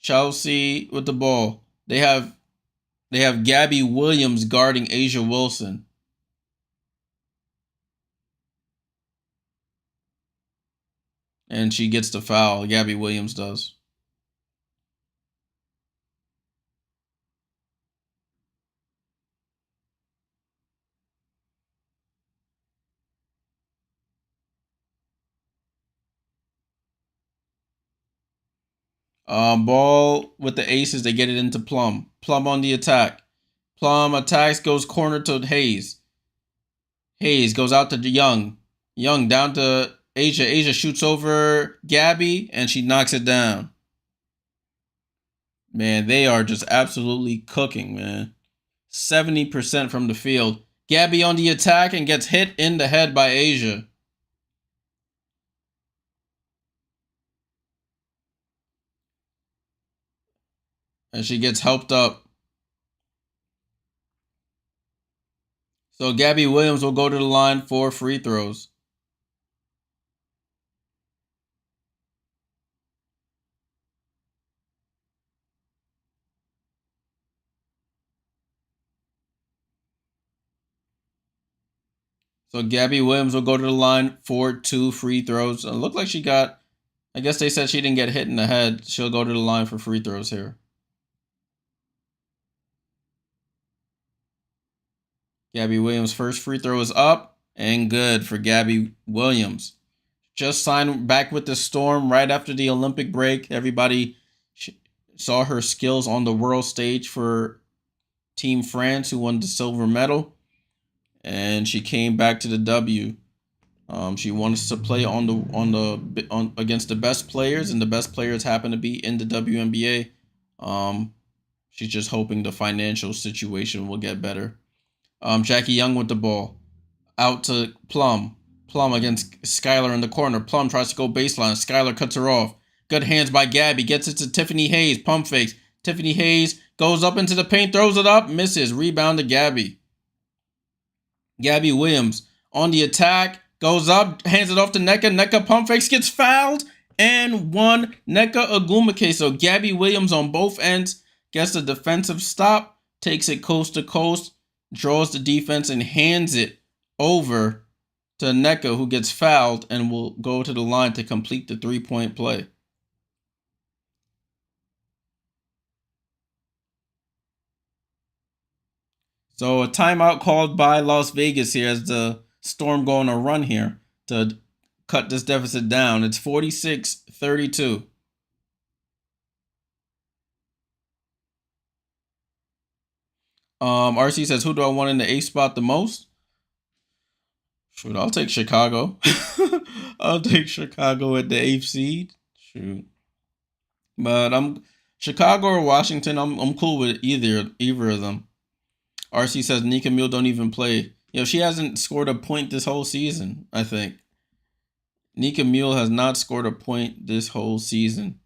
Chelsea with the ball. They have Gabby Williams guarding Asia Wilson. And she gets the foul. Gabby Williams does. Ball with the Aces. They get it into Plum. Plum on the attack. Plum attacks, goes corner to Hayes. Hayes goes out to Young. Young down to Asia shoots over Gabby, and she knocks it down. Man, they are just absolutely cooking, man. 70% from the field. Gabby on the attack and gets hit in the head by Asia. And she gets helped up. So Gabby Williams will go to the line for free throws. So Gabby Williams will go to the line for 2 free throws. It looked like she got, I guess they said she didn't get hit in the head. She'll go to the line for free throws here. Gabby Williams' first free throw is up and good for Gabby Williams. Just signed back with the Storm right after the Olympic break. Everybody saw her skills on the world stage for Team France, who won the silver medal. And she came back to the W. She wants to play on against the best players, and the best players happen to be in the WNBA. She's just hoping the financial situation will get better. Jackie Young with the ball. Out to Plum. Plum against Skylar in the corner. Plum tries to go baseline. Skylar cuts her off. Good hands by Gabby. Gets it to Tiffany Hayes. Pump fakes. Tiffany Hayes goes up into the paint. Throws it up. Misses. Rebound to Gabby. Gabby Williams on the attack. Goes up. Hands it off to Nneka. Nneka pump fakes. Gets fouled. And one. Nneka Ogwumike. So Gabby Williams on both ends gets a defensive stop. Takes it coast to coast. Draws the defense and hands it over to Nneka, who gets fouled and will go to the line to complete the 3-point play. So a timeout called by Las Vegas here as the Storm go on a run here to cut this deficit down. It's 46-32. RC says, who do I want in the 8th spot the most? Shoot, I'll take Chicago. I'll take Chicago at the 8th seed. Shoot. But Chicago or Washington, I'm cool with either of them. RC says Nika Mule don't even play. She hasn't scored a point this whole season, I think. Nika Mule has not scored a point this whole season.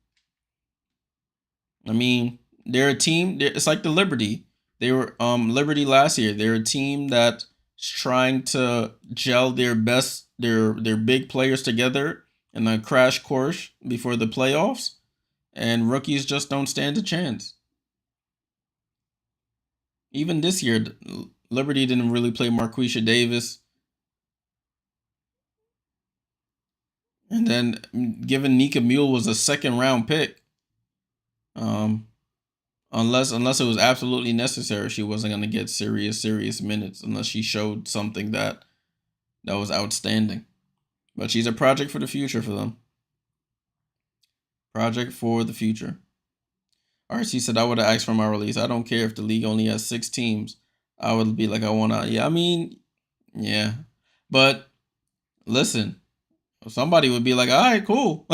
I mean, they're a team. It's like the Liberty. They were Liberty last year. They're a team that's trying to gel their big players together in a crash course before the playoffs, and rookies just don't stand a chance. Even this year, Liberty didn't really play Marquisha Davis. And then given Nika Mule was a 2nd-round pick. Unless it was absolutely necessary, she wasn't going to get serious minutes unless she showed something that was outstanding. But she's a project for the future for them. Project for the future. RC said, I would have asked for my release. I don't care if the league only has 6 teams. I would be like, I want to. Yeah, I mean, yeah. But listen, somebody would be like, all right, cool.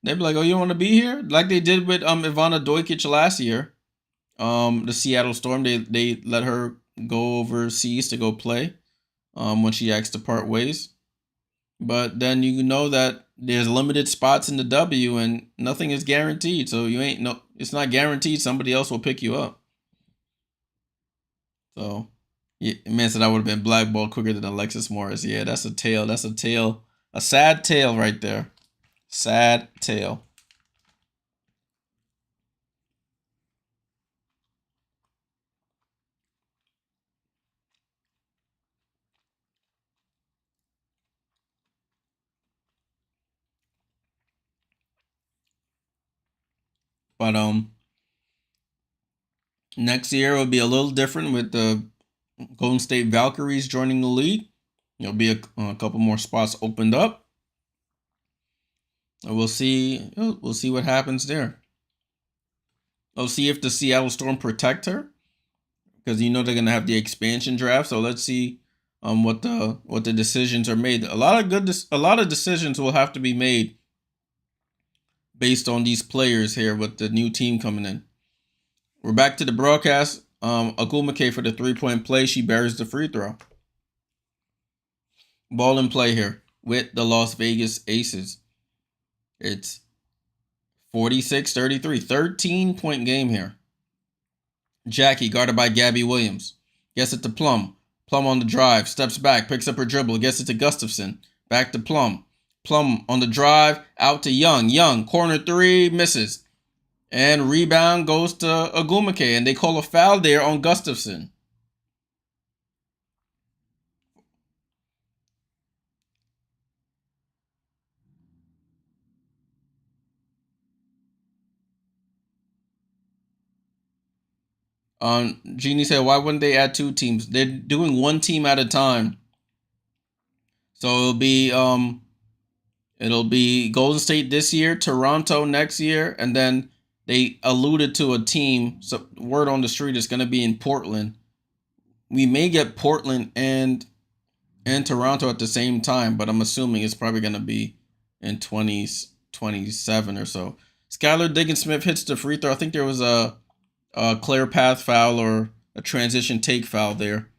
They'd be like, oh, you want to be here? Like they did with Ivana Dojkic last year. The Seattle Storm, they let her go overseas to go play when she asked to part ways. But then you know that there's limited spots in the W and nothing is guaranteed. So it's not guaranteed somebody else will pick you up. So, yeah, man said I would have been blackballed quicker than Alexis Morris. Yeah, that's a tale. That's a tale. A sad tale right there. Sad tale. But next year will be a little different with the Golden State Valkyries joining the league. There'll be a couple more spots opened up. And we'll see what happens there. We'll see if the Seattle Storm protect her, because they're gonna have the expansion draft. So let's see what the decisions are made. A lot of decisions will have to be made based on these players here with the new team coming in. We're back to the broadcast. Agumake for the 3-point play. She buries the free throw. Ball in play here with the Las Vegas Aces. It's 46-33. 13-point game here. Jackie guarded by Gabby Williams. Gets it to Plum. Plum on the drive. Steps back. Picks up her dribble. Gets it to Gustafson. Back to Plum. Plum on the drive. Out to Young. Young. Corner three. Misses. And rebound goes to Agumake. And they call a foul there on Gustafson. Jeannie said, why wouldn't they add 2 teams? They're doing 1 team at a time. So it'll be Golden State this year, Toronto next year, and then they alluded to a team. So word on the street is going to be in Portland. We may get Portland and Toronto at the same time, but I'm assuming it's probably going to be in 2027 or so. Skylar Diggins-Smith hits the free throw. I think there was a clear path foul or a transition take foul there.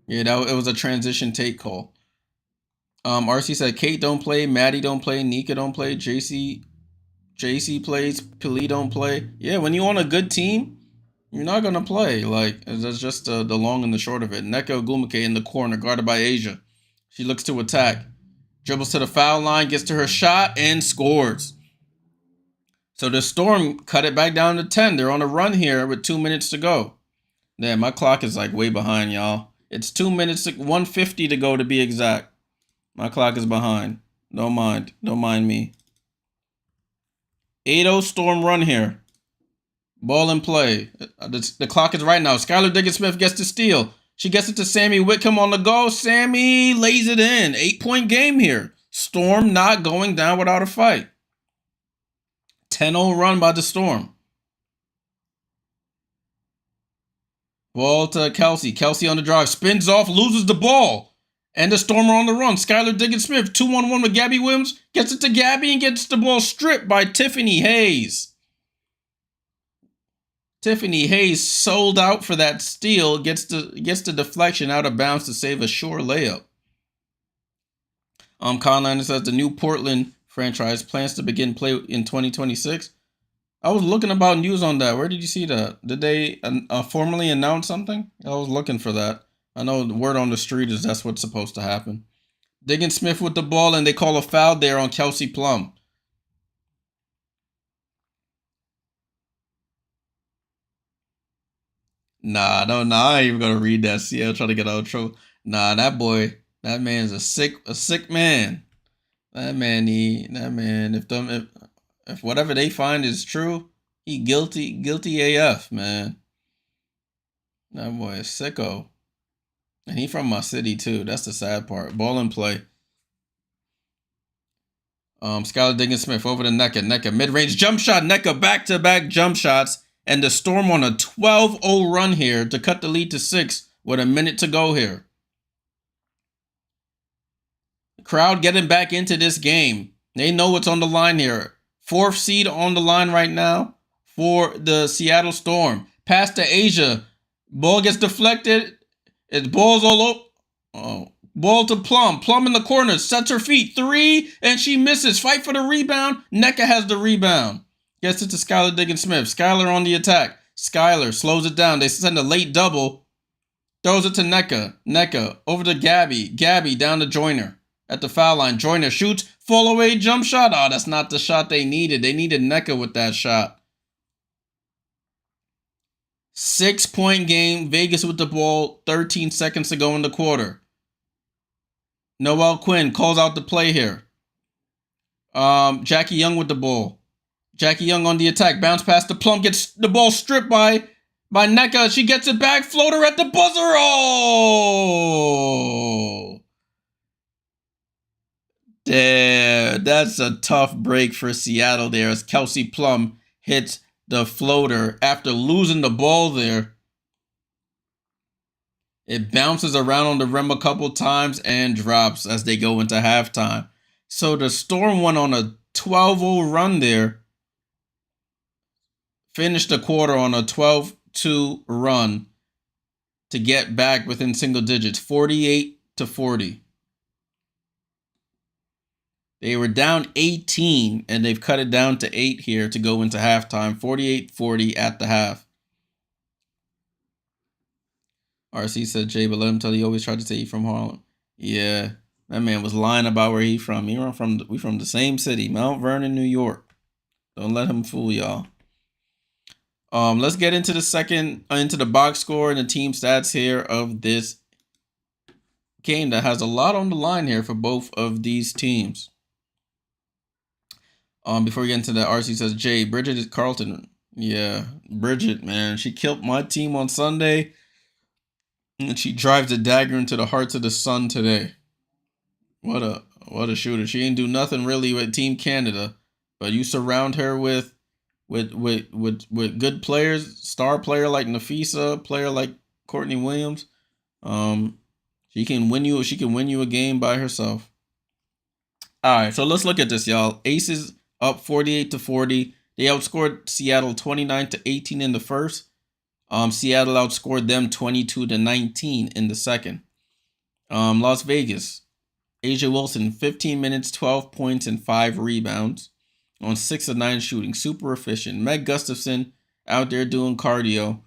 Yeah, it was a transition take call. RC said Kate don't play, Maddie don't play, Nika don't play, JC plays, Pili don't play. Yeah, when you on a good team, you're not gonna play. Like, that's just the long and the short of it. Nneka Ogwumike in the corner, guarded by Asia. She looks to attack. Dribbles to the foul line, gets to her shot, and scores. So the Storm cut it back down to 10. They're on a run here with 2 minutes to go. Yeah, my clock is like way behind, y'all. It's 2 minutes, 1:50 to go to be exact. My clock is behind. Don't mind me. 8-0 Storm run here. Ball in play. The clock is right now. Skylar Diggins-Smith gets the steal. She gets it to Sammy Whitcomb on the go. Sammy lays it in. 8-point game here. Storm not going down without a fight. 10-0 run by the Storm. Ball to Kelsey. Kelsey on the drive. Spins off. Loses the ball. And the Storm are on the run. Skylar Diggins-Smith 2-on-1 with Gabby Williams. Gets it to Gabby and gets the ball stripped by Tiffany Hayes. Tiffany Hayes sold out for that steal. Gets the deflection out of bounds to save a sure layup. Conlander says the new Portland franchise plans to begin play in 2026. I was looking about news on that. Where did you see that? Did they formally announce something? I was looking for that. I know the word on the street is that's what's supposed to happen. Diggins-Smith with the ball, and they call a foul there on Kelsey Plum. Nah, no, I ain't even gonna read that. See, I'm trying to get out of trouble. Nah, that man's a sick man. That man, if whatever they find is true, he guilty AF, man. That boy is sicko. And he from my city too. That's the sad part. Ball in play. Skylar Diggins-Smith over to Nneka. Nneka mid-range jump shot. Nneka back-to-back jump shots. And the Storm on a 12-0 run here to cut the lead to 6 with a minute to go here. The crowd getting back into this game. They know what's on the line here. 4th seed on the line right now for the Seattle Storm. Pass to Asia. Ball gets deflected. It's balls all over. Oh. Ball to Plum. Plum in the corner. Sets her feet. 3. And she misses. Fight for the rebound. Nneka has the rebound. Gets it to Skylar Diggins-Smith. Skylar on the attack. Skylar slows it down. They send a late double. Throws it to Nneka. Nneka over to Gabby. Gabby down to Joyner at the foul line. Joyner shoots. Fall away jump shot. Oh, that's not the shot they needed. They needed Nneka with that shot. 6-point game. Vegas with the ball. 13 seconds to go in the quarter. Noelle Quinn calls out the play here. Jackie Young with the ball. Jackie Young on the attack. Bounce pass to Plum. Gets the ball stripped by Nneka. She gets it back. Floater at the buzzer. Oh! There. That's a tough break for Seattle there as Kelsey Plum hits the floater after losing the ball there. It bounces around on the rim a couple times and drops as they go into halftime. So the Storm went on a 12-0 run there. Finished the quarter on a 12-2 run to get back within single digits, 48-40. They were down 18, and they've cut it down to 8 here to go into halftime, 48-40 at the half. RC said, Jay, but let him tell you, he always tried to say he from Harlem. Yeah, that man was lying about where he from. We from the same city, Mount Vernon, New York. Don't let him fool y'all. Let's get into the box score and the team stats here of this game that has a lot on the line here for both of these teams. Before we get into that, RC says, Jay, Bridget is Carlton. Yeah, Bridget, man, she killed my team on Sunday, and she drives a dagger into the hearts of the sun today. What a shooter. She ain't do nothing really with Team Canada, but you surround her with good players, star player like Nafisa, player like Courtney Williams. She can win you a game by herself. All right, so let's look at this, y'all. Aces up 48-40. They outscored Seattle 29-18 in the first. Seattle outscored them 22-19 in the second. Las Vegas, Asia Wilson, 15 minutes, 12 points, and 5 rebounds on 6 of 9 shooting. Super efficient. Meg Gustafson out there doing cardio.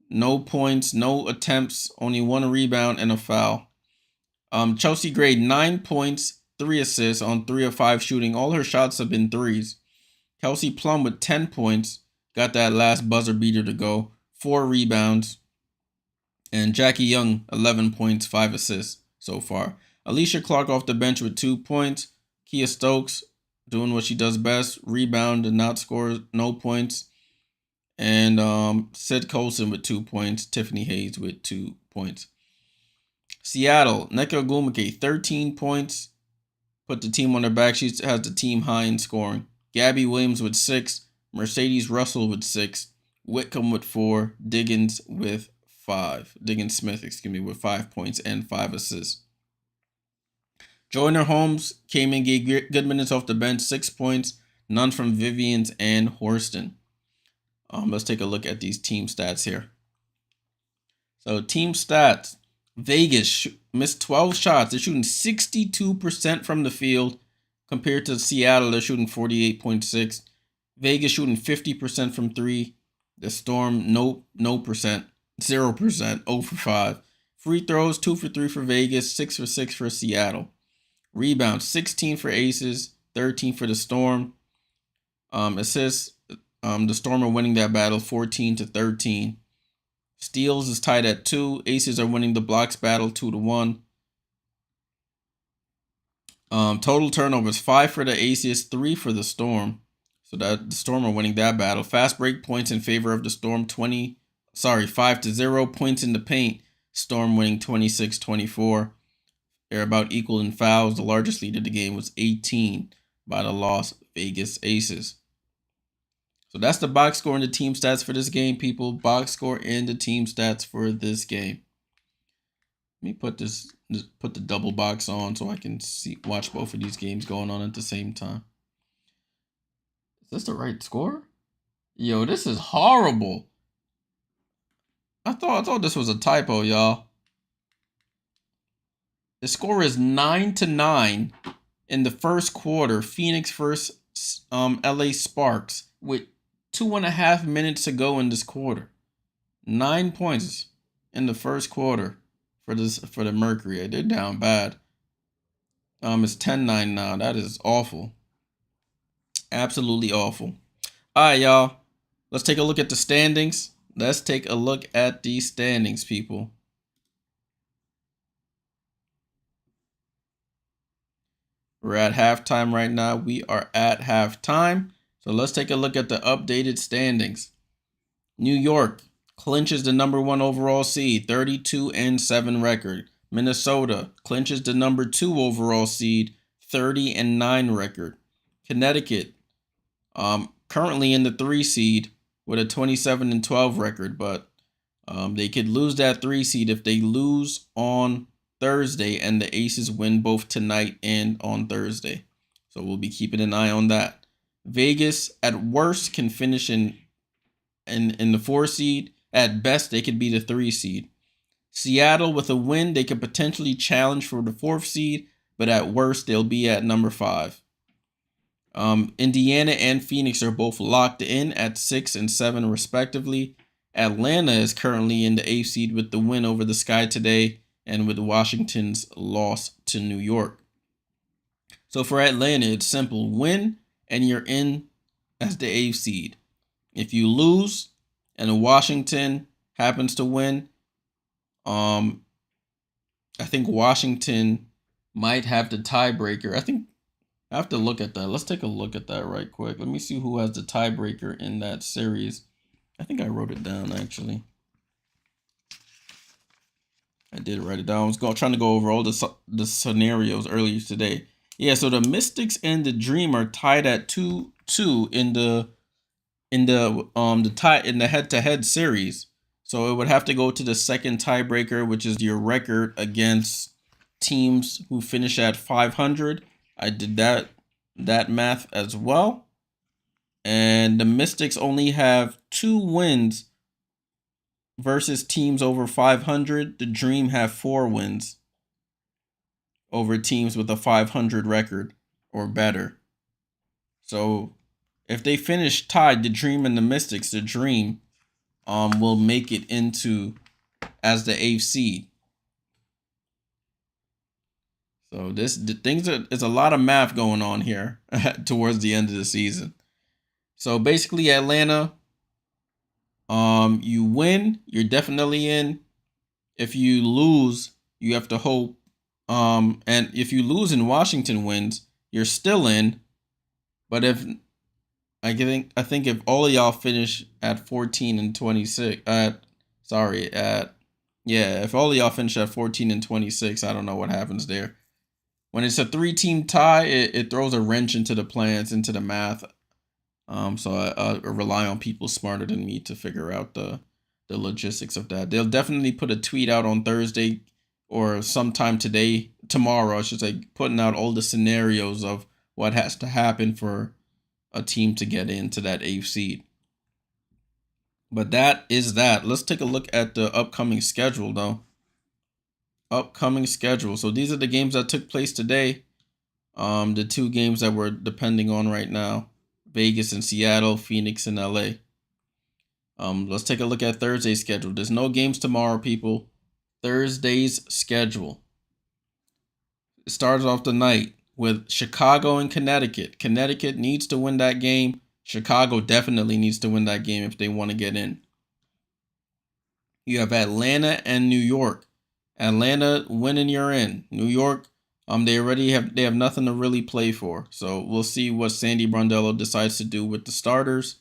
No points, no attempts, only 1 rebound and a foul. Chelsea Gray, 9 points, 3 assists on 3 of 5 shooting. All her shots have been threes. Kelsey Plum with 10 points. Got that last buzzer beater to go. 4 rebounds. And Jackie Young, 11 points, 5 assists so far. Alicia Clark off the bench with 2 points. Kia Stokes doing what she does best. Rebound and not score, no points. And Sid Colson with 2 points. Tiffany Hayes with 2 points. Seattle, Nneka Ogwumike, 13 points. Put the team on her back. She has the team high in scoring. Gabby Williams with 6. Mercedes Russell with 6. Whitcomb with 4. Diggins with 5. Diggins Smith, with 5 points and 5 assists. Joyner Holmes came in, gave good minutes off the bench, 6 points. None from Vivians and Horston. Let's take a look at these team stats here. So team stats. Vegas missed 12 shots. They're shooting 62% from the field compared to Seattle. They're shooting 48.6. Vegas shooting 50% from 3. The Storm, no percent, 0%, 0 for 5. Free throws, 2 for 3 for Vegas, 6 for 6 for Seattle. Rebounds, 16 for Aces, 13 for the Storm. Assists, the Storm are winning that battle, 14-13. Steals is tied at 2. Aces are winning the blocks battle 2-1. Total turnovers, 5 for the Aces, 3 for the Storm. So that the Storm are winning that battle. Fast break points in favor of the Storm, 5-0. Points in the paint, Storm winning 26-24. They're about equal in fouls. The largest lead of the game was 18 by the Las Vegas Aces. So that's the box score and the team stats for this game, people. Box score and the team stats for this game. Let me put the double box on so I can watch both of these games going on at the same time. Is this the right score? Yo, this is horrible. I thought this was a typo, y'all. The score is 9-9 in the first quarter. Phoenix versus LA Sparks with 2.5 minutes to go in this quarter. 9 points in the first quarter for the Mercury. They're down bad. It's 10-9 now. That is awful. Absolutely awful. All right, y'all. Let's take a look at the standings. Let's take a look at the standings, people. We're at halftime right now. We are at halftime. So let's take a look at the updated standings. New York clinches the number 1 overall seed, 32-7 record. Minnesota clinches the number 2 overall seed, 30-9 record. Connecticut, currently in the 3 seed with a 27-12 record, but they could lose that 3 seed if they lose on Thursday and the Aces win both tonight and on Thursday. So we'll be keeping an eye on that. Vegas at worst can finish in the 4 seed. At best, they could be the 3 seed. Seattle with a win, they could potentially challenge for the 4th seed, but at worst, they'll be at number 5. Indiana and Phoenix are both locked in at 6 and 7 respectively. Atlanta is currently in the 8th seed with the win over the Sky today and with Washington's loss to New York. So for Atlanta, it's simple. Win and you're in as the 8th seed. If you lose and Washington happens to win, I think Washington might have the tiebreaker. I have to look at that. Let's take a look at that right quick. Let me see who has the tiebreaker in that series. I think I wrote it down, actually. I did write it down. I was trying to go over all the scenarios earlier today. Yeah, so the Mystics and the Dream are tied at 2-2 in the head-to-head series. So it would have to go to the second tiebreaker, which is your record against teams who finish at 500. I did that math as well. And the Mystics only have 2 wins versus teams over 500. The Dream have 4 wins over teams with a 500 record or better. So if they finish tied, the Dream and the Mystics, the Dream will make it into as the 8th seed. So there's a lot of math going on here towards the end of the season. So basically, Atlanta, you win, you're definitely in. If you lose, you have to hope. And if you lose and Washington wins, you're still in. But if if all of y'all finish at 14 and 26, if all of y'all finish at 14 and 26, I don't know what happens there. When it's a 3-team tie, it throws a wrench into the plans, into the math. So I rely on people smarter than me to figure out the logistics of that. They'll definitely put a tweet out on Thursday or sometime tomorrow, I should say, putting out all the scenarios of what has to happen for a team to get into that 8th seed. But that is that. Let's take a look at the upcoming schedule, though. Upcoming schedule. So these are the games that took place today. The 2 games that we're depending on right now. Vegas and Seattle, Phoenix and LA. Let's take a look at Thursday's schedule. There's no games tomorrow, people. Thursday's schedule. It starts off the night with Chicago and Connecticut. Connecticut needs to win that game. Chicago definitely needs to win that game if they want to get in. You have Atlanta and New York. Atlanta winning, you're in. New York, they have nothing to really play for. So we'll see what Sandy Brondello decides to do with the starters.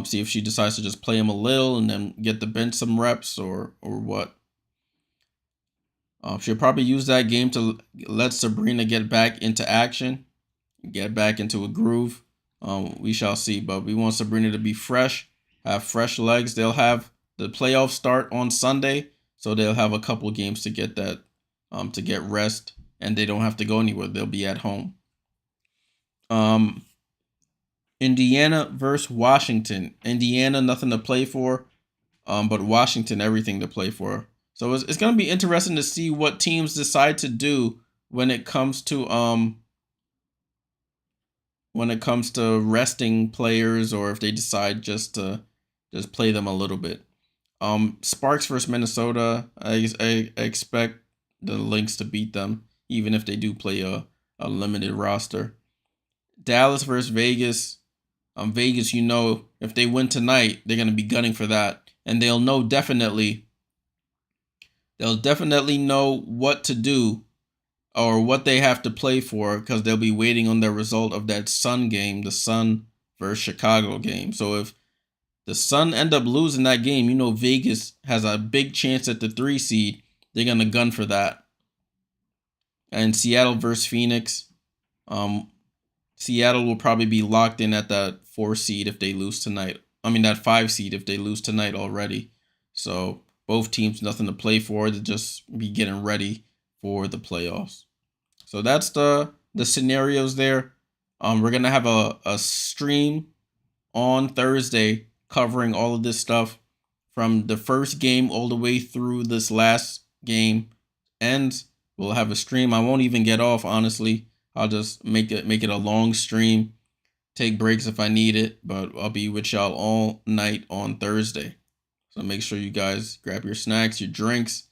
See if she decides to just play them a little and then get the bench some reps or what. She'll probably use that game to let Sabrina get back into action, get back into a groove. We shall see, but we want Sabrina to be fresh, have fresh legs. They'll have the playoffs start on Sunday, so they'll have a couple games to get that, to get rest, and they don't have to go anywhere. They'll be at home. Indiana versus Washington. Indiana, nothing to play for, but Washington, everything to play for. So it's going to be interesting to see what teams decide to do when it comes to resting players, or if they decide just to play them a little bit. Sparks versus Minnesota. I expect the Lynx to beat them, even if they do play a limited roster. Dallas versus Vegas. Vegas, if they win tonight, they're going to be gunning for that, and they'll definitely know what to do or what they have to play for, because they'll be waiting on the result of that Sun game, the Sun versus Chicago game. So if the Sun end up losing that game, Vegas has a big chance at the 3 seed. They're going to gun for that. And Seattle versus Phoenix. Seattle will probably be locked in at that 4 seed if they lose tonight. that 5 seed if they lose tonight already. So both teams nothing to play for, to just be getting ready for the playoffs. So that's the scenarios there. We're gonna have a stream on Thursday covering all of this stuff from the first game all the way through this last game ends. We'll have a stream. I won't even get off, honestly. I'll just make it a long stream. Take breaks if I need it, but I'll be with y'all all night on Thursday. So make sure you guys grab your snacks, your drinks,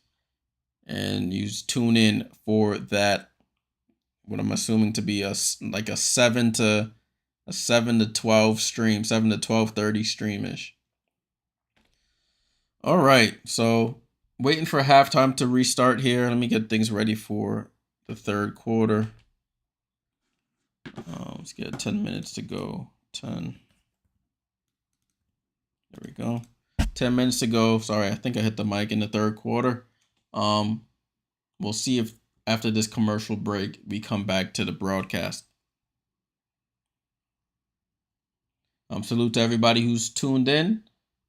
and you tune in for that. What I'm assuming to be a 7 to 12 stream, 7 to 12:30 streamish. All right, so waiting for halftime to restart here. Let me get things ready for the third quarter. Let's get 10 minutes to go. 10. There we go. 10 minutes to go. Sorry, I think I hit the mic in the third quarter. We'll see if after this commercial break we come back to the broadcast. Salute to everybody who's tuned in.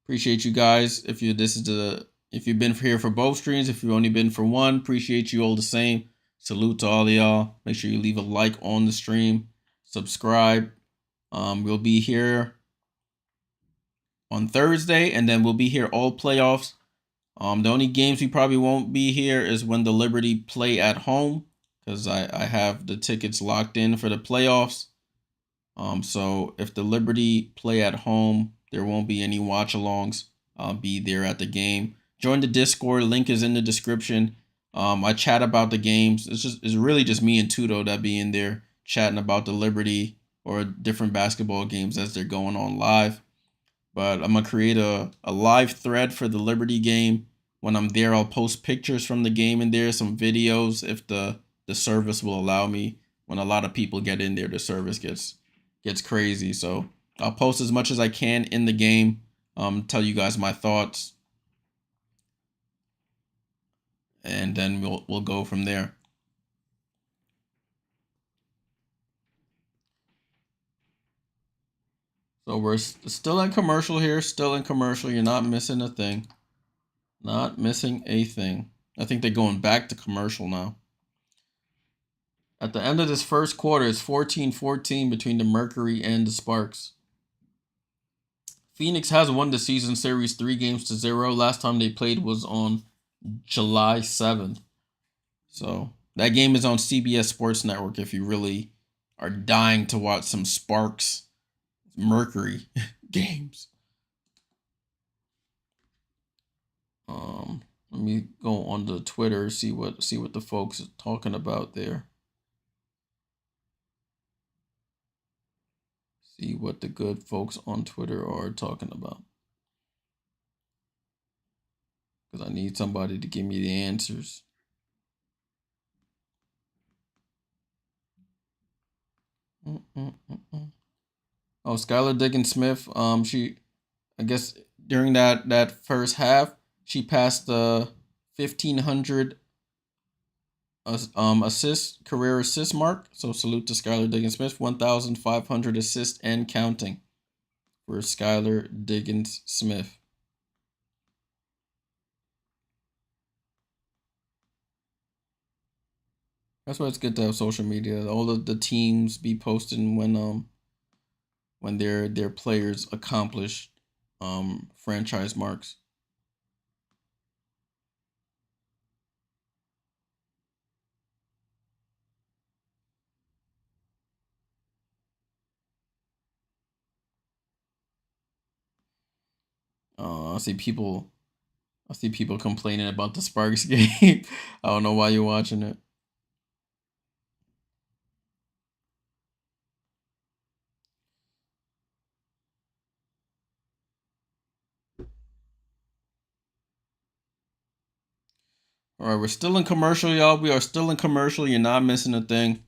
Appreciate you guys. If you've been here for both streams, if you've only been for one, appreciate you all the same. Salute to all of y'all. Make sure you leave a like on the stream. Subscribe. We'll be here on Thursday, and then we'll be here all playoffs. The only games we probably won't be here is when the Liberty play at home, because I have the tickets locked in for the playoffs. So if the Liberty play at home, there won't be any watch-alongs. I'll be there at the game. Join the Discord. Link is in the description. I chat about the games. It's really just me and Tudo that be in there chatting about the Liberty or different basketball games as they're going on live. But I'm gonna create a live thread for the Liberty game. When I'm there, I'll post pictures from the game in there, some videos if the service will allow me. When a lot of people get in there, the service gets crazy. So I'll post as much as I can in the game. Tell you guys my thoughts, and then we'll go from there. So we're still in commercial here. Still in commercial. You're not missing a thing. Not missing a thing. I think they're going back to commercial now. At the end of this first quarter, it's 14-14 between the Mercury and the Sparks. Phoenix has won the season series 3-0. Last time they played was on July 7th. So that game is on CBS Sports Network if you really are dying to watch some Sparks Mercury games. Let me go on the Twitter, see what the folks are talking about there. See what the good folks on Twitter are talking about. Because I need somebody to give me the answers. Oh, Skylar Diggins-Smith. She, I guess during that first half, she passed the 1,500 career assist mark. So salute to Skylar Diggins-Smith. 1,500 assists and counting for Skylar Diggins-Smith. That's why it's good to have social media. All of the teams be posting when their players accomplish franchise marks. I see people complaining about the Sparks game. I don't know why you're watching it. All right, we're still in commercial, y'all. We are still in commercial. You're not missing a thing.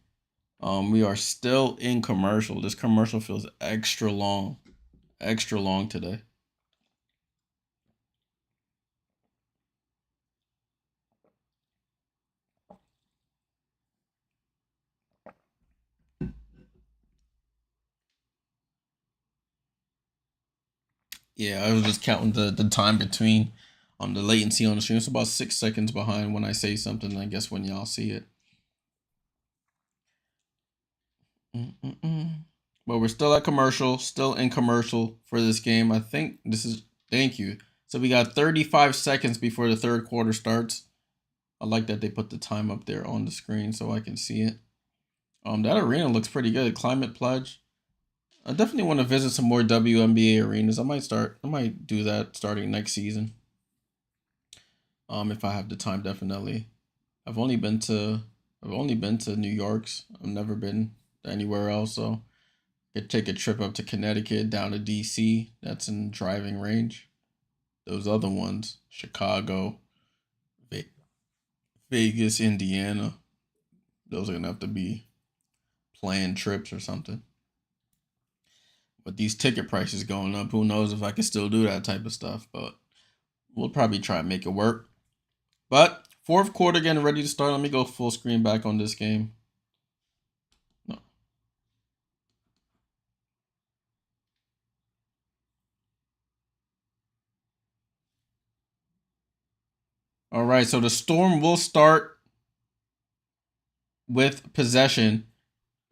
We are still in commercial. This commercial feels extra long today. Yeah, I was just counting the time between the latency on the stream. It's about 6 seconds behind when I say something. I guess when y'all see it. But we're still at commercial, still in commercial for this game. I think this is thank you. So we got 35 seconds before the third quarter starts. I like that they put the time up there on the screen so I can see it. That arena looks pretty good. Climate Pledge. I definitely want to visit some more WNBA arenas. I might do that starting next season. If I have the time, definitely. I've only been to New York's. I've never been anywhere else, so I could take a trip up to Connecticut, down to DC. That's in driving range. Those other ones, Chicago, Vegas, Indiana, those are gonna have to be planned trips or something. But these ticket prices going up, who knows if I can still do that type of stuff, but we'll probably try and make it work. But fourth quarter getting ready to start. Let me go full screen back on this game. No. All right, so the Storm will start with possession,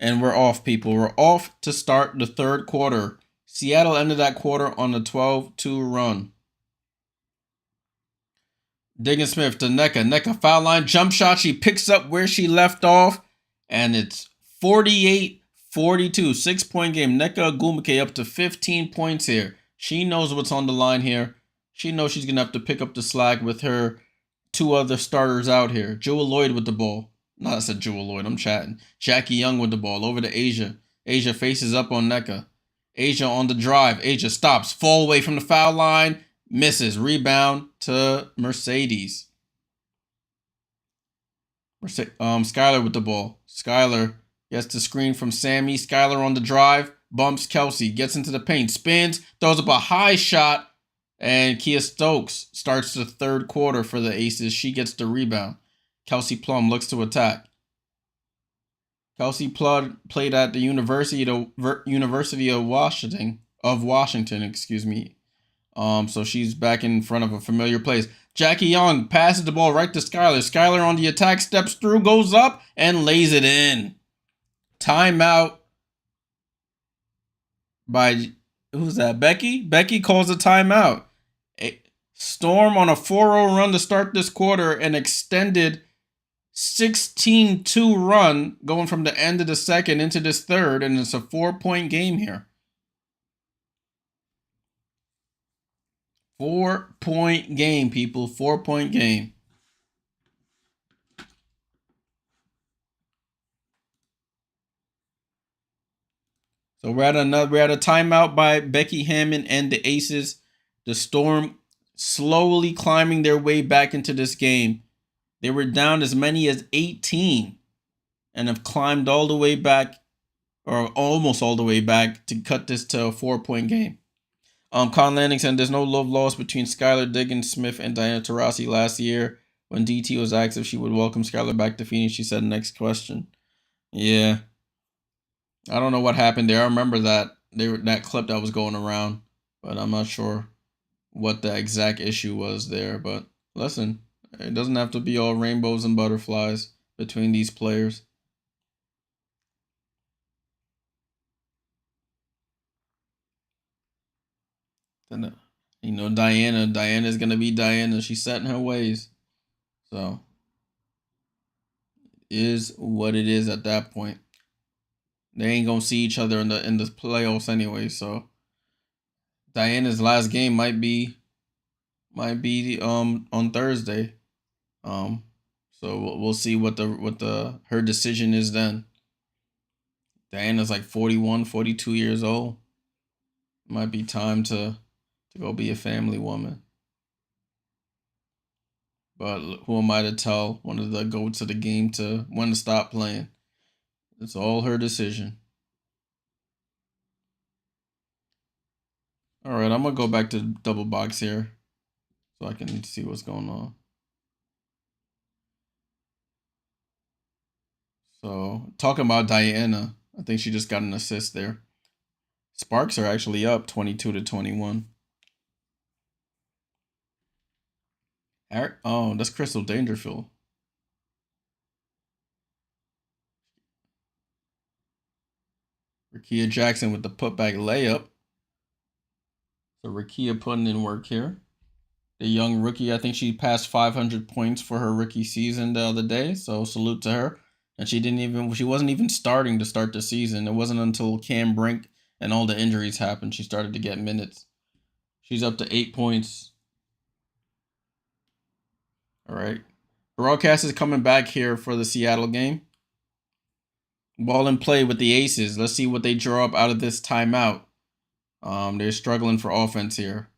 and we're off, people. We're off to start the third quarter. Seattle ended that quarter on a 12-2 run. Diggin Smith to Nneka. Nneka foul line jump shot. She picks up where she left off, and it's 48-42. 6-point game. Nneka Ogwumike up to 15 points here. She knows what's on the line here. She knows she's going to have to pick up the slack with her two other starters out here. Jewel Lloyd with the ball. No, I said Jewel Lloyd. I'm chatting. Jackie Young with the ball. Over to Asia. Asia faces up on Nneka. Asia on the drive. Asia stops. Fall away from the foul line. Misses. Rebound to Mercedes. Skylar with the ball. Skylar gets the screen from Sammy. Skylar on the drive. Bumps Kelsey. Gets into the paint. Spins. Throws up a high shot. And Kia Stokes starts the third quarter for the Aces. She gets the rebound. Kelsey Plum looks to attack. Kelsey Plum played at the University of Washington, excuse me. So she's back in front of a familiar place. Jackie Young passes the ball right to Skylar. Skylar on the attack, steps through, goes up, and lays it in. Timeout by, who's that? Becky? Becky calls a timeout. Storm on a 4-0 run to start this quarter, an extended 16-2 run going from the end of the second into this third, and it's a 4-point game here. 4-point game, people. 4-point game. So we're at a timeout by Becky Hammond and the Aces. The Storm slowly climbing their way back into this game. They were down as many as 18 and have climbed all the way back, or almost all the way back, to cut this to a 4-point game. Con Landing said there's no love lost between Skylar Diggins Smith and Diana Taurasi last year. When DT was asked if she would welcome Skylar back to Phoenix, she said, next question. Yeah. I don't know what happened there. I remember that clip that was going around, but I'm not sure what the exact issue was there. But listen, it doesn't have to be all rainbows and butterflies between these players. And, Diana's gonna be Diana. She's set in her ways, so is what it is at that point. They ain't gonna see each other in the playoffs anyway. So Diana's last game might be on Thursday. So we'll see what her decision is then. Diana's like 41, 42 years old. Might be time to go be a family woman. But who am I to tell one of the goats of the game to when to stop playing? It's all her decision. All right, I'm gonna go back to double box here so I can see what's going on. So talking about Diana, I think she just got an assist there. Sparks are actually up 22-21. Oh, that's Crystal Dangerfield. Rakia Jackson with the putback layup. So Rakia putting in work here. The young rookie, I think she passed 500 points for her rookie season the other day. So salute to her. And she wasn't even starting to start the season. It wasn't until Cam Brink and all the injuries happened she started to get minutes. She's up to 8 points. All right. Broadcast is coming back here for the Seattle game. Ball in play with the Aces. Let's see what they draw up out of this timeout. They're struggling for offense here.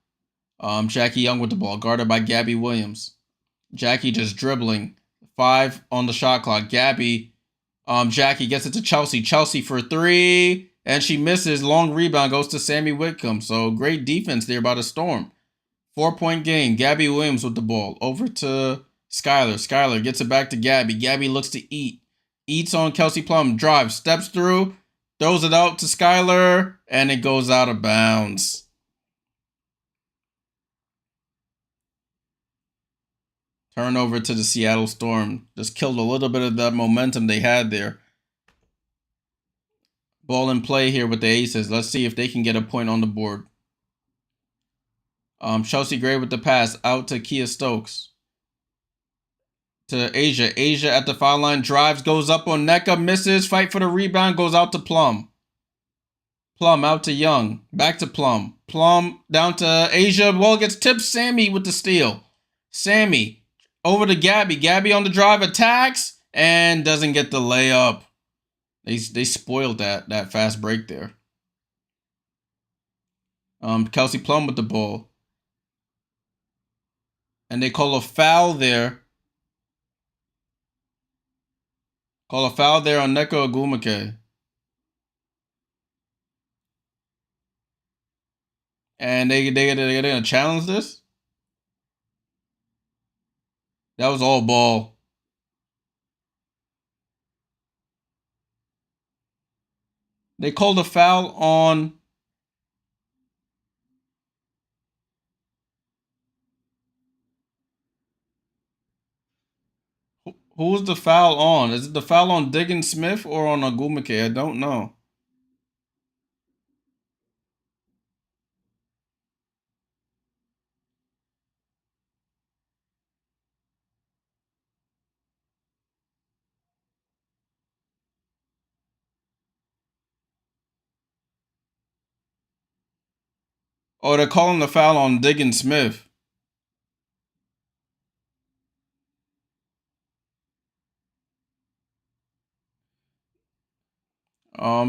Jackie Young with the ball, guarded by Gabby Williams. Jackie just dribbling. 5 on the shot clock. Jackie gets it to Chelsea. Chelsea for 3, and she misses. Long rebound goes to Sammy Whitcomb. So great defense there by the Storm. 4-point game. Gabby Williams with the ball. Over to Skylar. Skylar gets it back to Gabby. Gabby looks to eat. Eats on Kelsey Plum. Drives. Steps through. Throws it out to Skylar. And it goes out of bounds. Turnover to the Seattle Storm. Just killed a little bit of that momentum they had there. Ball in play here with the Aces. Let's see if they can get a point on the board. Chelsea Gray with the pass out to Kia Stokes. To Asia. Asia at the foul line. Drives. Goes up on NECA. Misses. Fight for the rebound. Goes out to Plum. Plum out to Young. Back to Plum. Plum down to Asia. Ball gets tipped. Sammy with the steal. Sammy over to Gabby. Gabby on the drive. Attacks. And doesn't get the layup. They spoiled that fast break there. Kelsey Plum with the ball. And they call a foul there. Call a foul there on Neko Agumake. And they're going to challenge this? That was all ball. They called a foul on... Who was the foul on? Is it the foul on Diggins Smith or on Agumake? I don't know. Oh, they're calling the foul on Diggins Smith.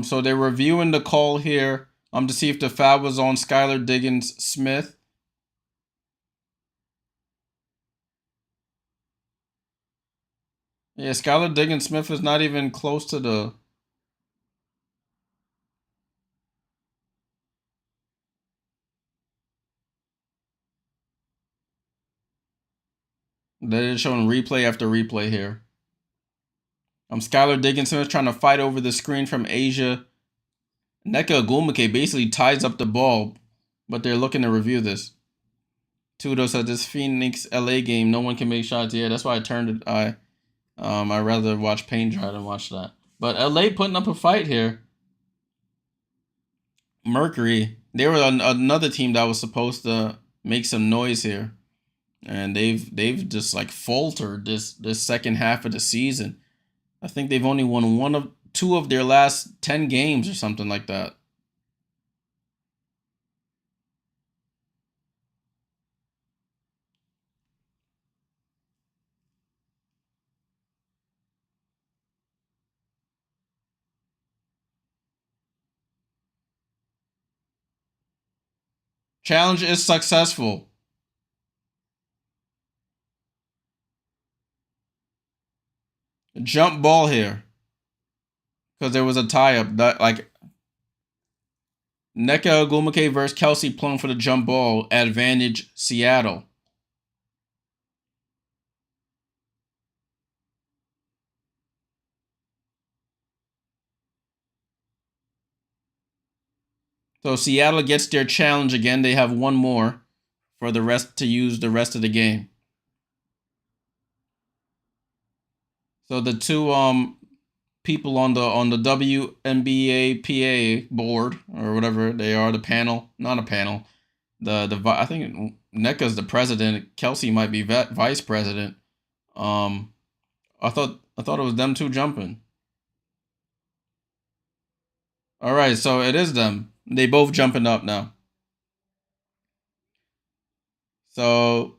So they're reviewing the call here to see if the foul was on Skylar Diggins Smith. Yeah, Skylar Diggins Smith is not even close to the... They're showing replay after replay here. Skylar Diggins Smith trying to fight over the screen from Asia. Nneka Ogwumike basically ties up the ball, but they're looking to review this. Tudo said this Phoenix LA game, no one can make shots. Yeah, that's why I turned it. I'd rather watch paint dry than watch that. But LA putting up a fight here. Mercury, they were another team that was supposed to make some noise here, and they've just like faltered this second half of the season. I think they've only won 2 of their last 10 games or something like that. Challenge is successful. Jump ball here. Because there was a tie-up. That, like, Nneka Ogwumike versus Kelsey Plum for the jump ball. Advantage Seattle. So Seattle gets their challenge again. They have one more for the rest to use the rest of the game. So the two people on the WNBA PA board or whatever they are, the panel, not a panel. The I think NECA's the president. Kelsey might be vice president. Um, I thought it was them two jumping. All right, so it is them. They both jumping up now. So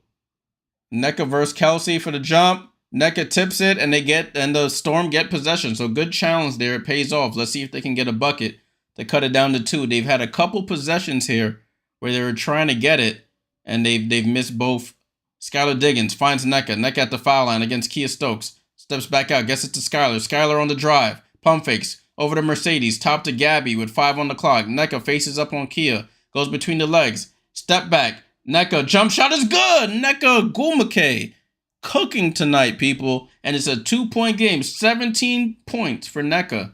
NECA versus Kelsey for the jump. NECA tips it, and the Storm get possession. So good challenge there. It pays off. Let's see if they can get a bucket to cut it down to 2. They've had a couple possessions here where they were trying to get it, and they've missed both. Skylar Diggins finds NECA. NECA at the foul line against Kia Stokes. Steps back out, gets it to Skylar. Skylar on the drive. Pump fakes. Over to Mercedes. Top to Gabby with 5 on the clock. NECA faces up on Kia. Goes between the legs. Step back. NECA jump shot is good. NECA Gumake cooking tonight, people. And it's a 2-point game. 17 points for NECA.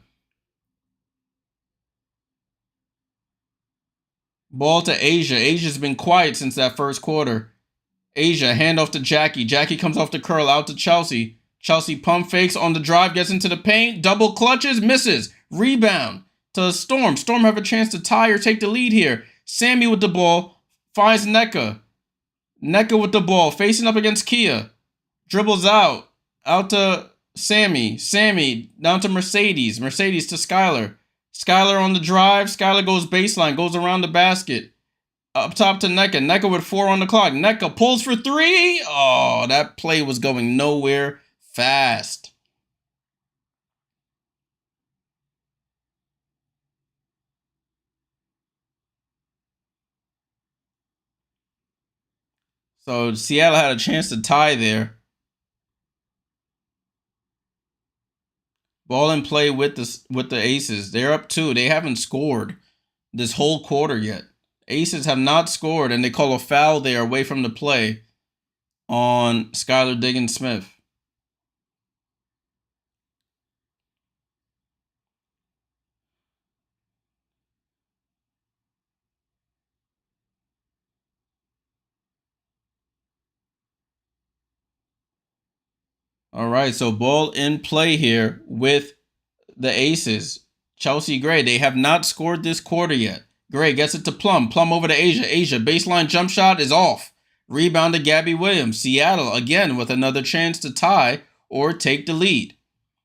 Ball to Asia. Asia's been quiet since that first quarter. Asia, handoff to Jackie. Jackie comes off the curl out to Chelsea. Chelsea pump fakes on the drive, gets into the paint. Double clutches, misses. Rebound to Storm. Storm have a chance to tie or take the lead here. Sammy with the ball. Finds NECA. NECA with the ball. Facing up against Kia. Dribbles out. Out to Sammy. Sammy down to Mercedes. Mercedes to Skylar. Skylar on the drive. Skylar goes baseline. Goes around the basket. Up top to NECA. NECA with 4 on the clock. NECA pulls for 3. Oh, that play was going nowhere fast. So Seattle had a chance to tie there. Ball in play with the Aces. They're up 2. They haven't scored this whole quarter yet. Aces have not scored, and they call a foul there away from the play on Skylar Diggins Smith. All right, so ball in play here with the Aces. Chelsea Gray, they have not scored this quarter yet. Gray gets it to Plum. Plum over to Asia. Asia, baseline jump shot is off. Rebound to Gabby Williams. Seattle, again, with another chance to tie or take the lead.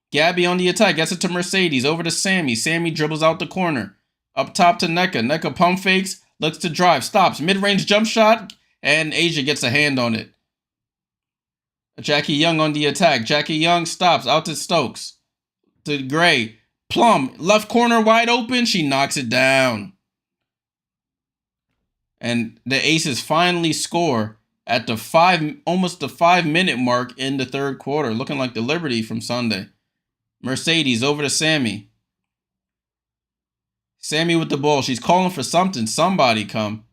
Gabby on the attack, gets it to Mercedes. Over to Sammy. Sammy dribbles out the corner. Up top to NECA. NECA pump fakes, looks to drive, stops. Mid-range jump shot, and Asia gets a hand on it. Jackie Young on the attack. Jackie Young stops, out to Stokes. To Gray. Plum, left corner wide open. She knocks it down. And the Aces finally score at almost the 5-minute mark in the third quarter, looking like the Liberty from Sunday. Mercedes over to Sammy. Sammy with the ball. She's calling for something. Somebody come.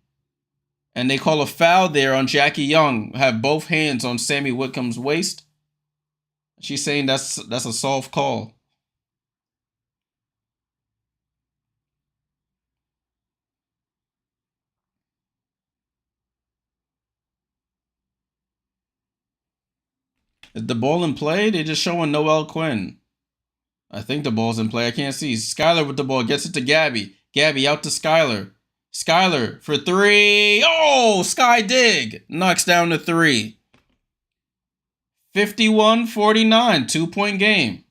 And they call a foul there on Jackie Young. Have both hands on Sammy Whitcomb's waist. She's saying that's a soft call. Is the ball in play? They're just showing Noel Quinn. I think the ball's in play. I can't see. Skylar with the ball. Gets it to Gabby. Gabby out to Skylar. Skylar for 3. Oh, Sky Dig. Knocks down the 3. 51-49. 2-point game.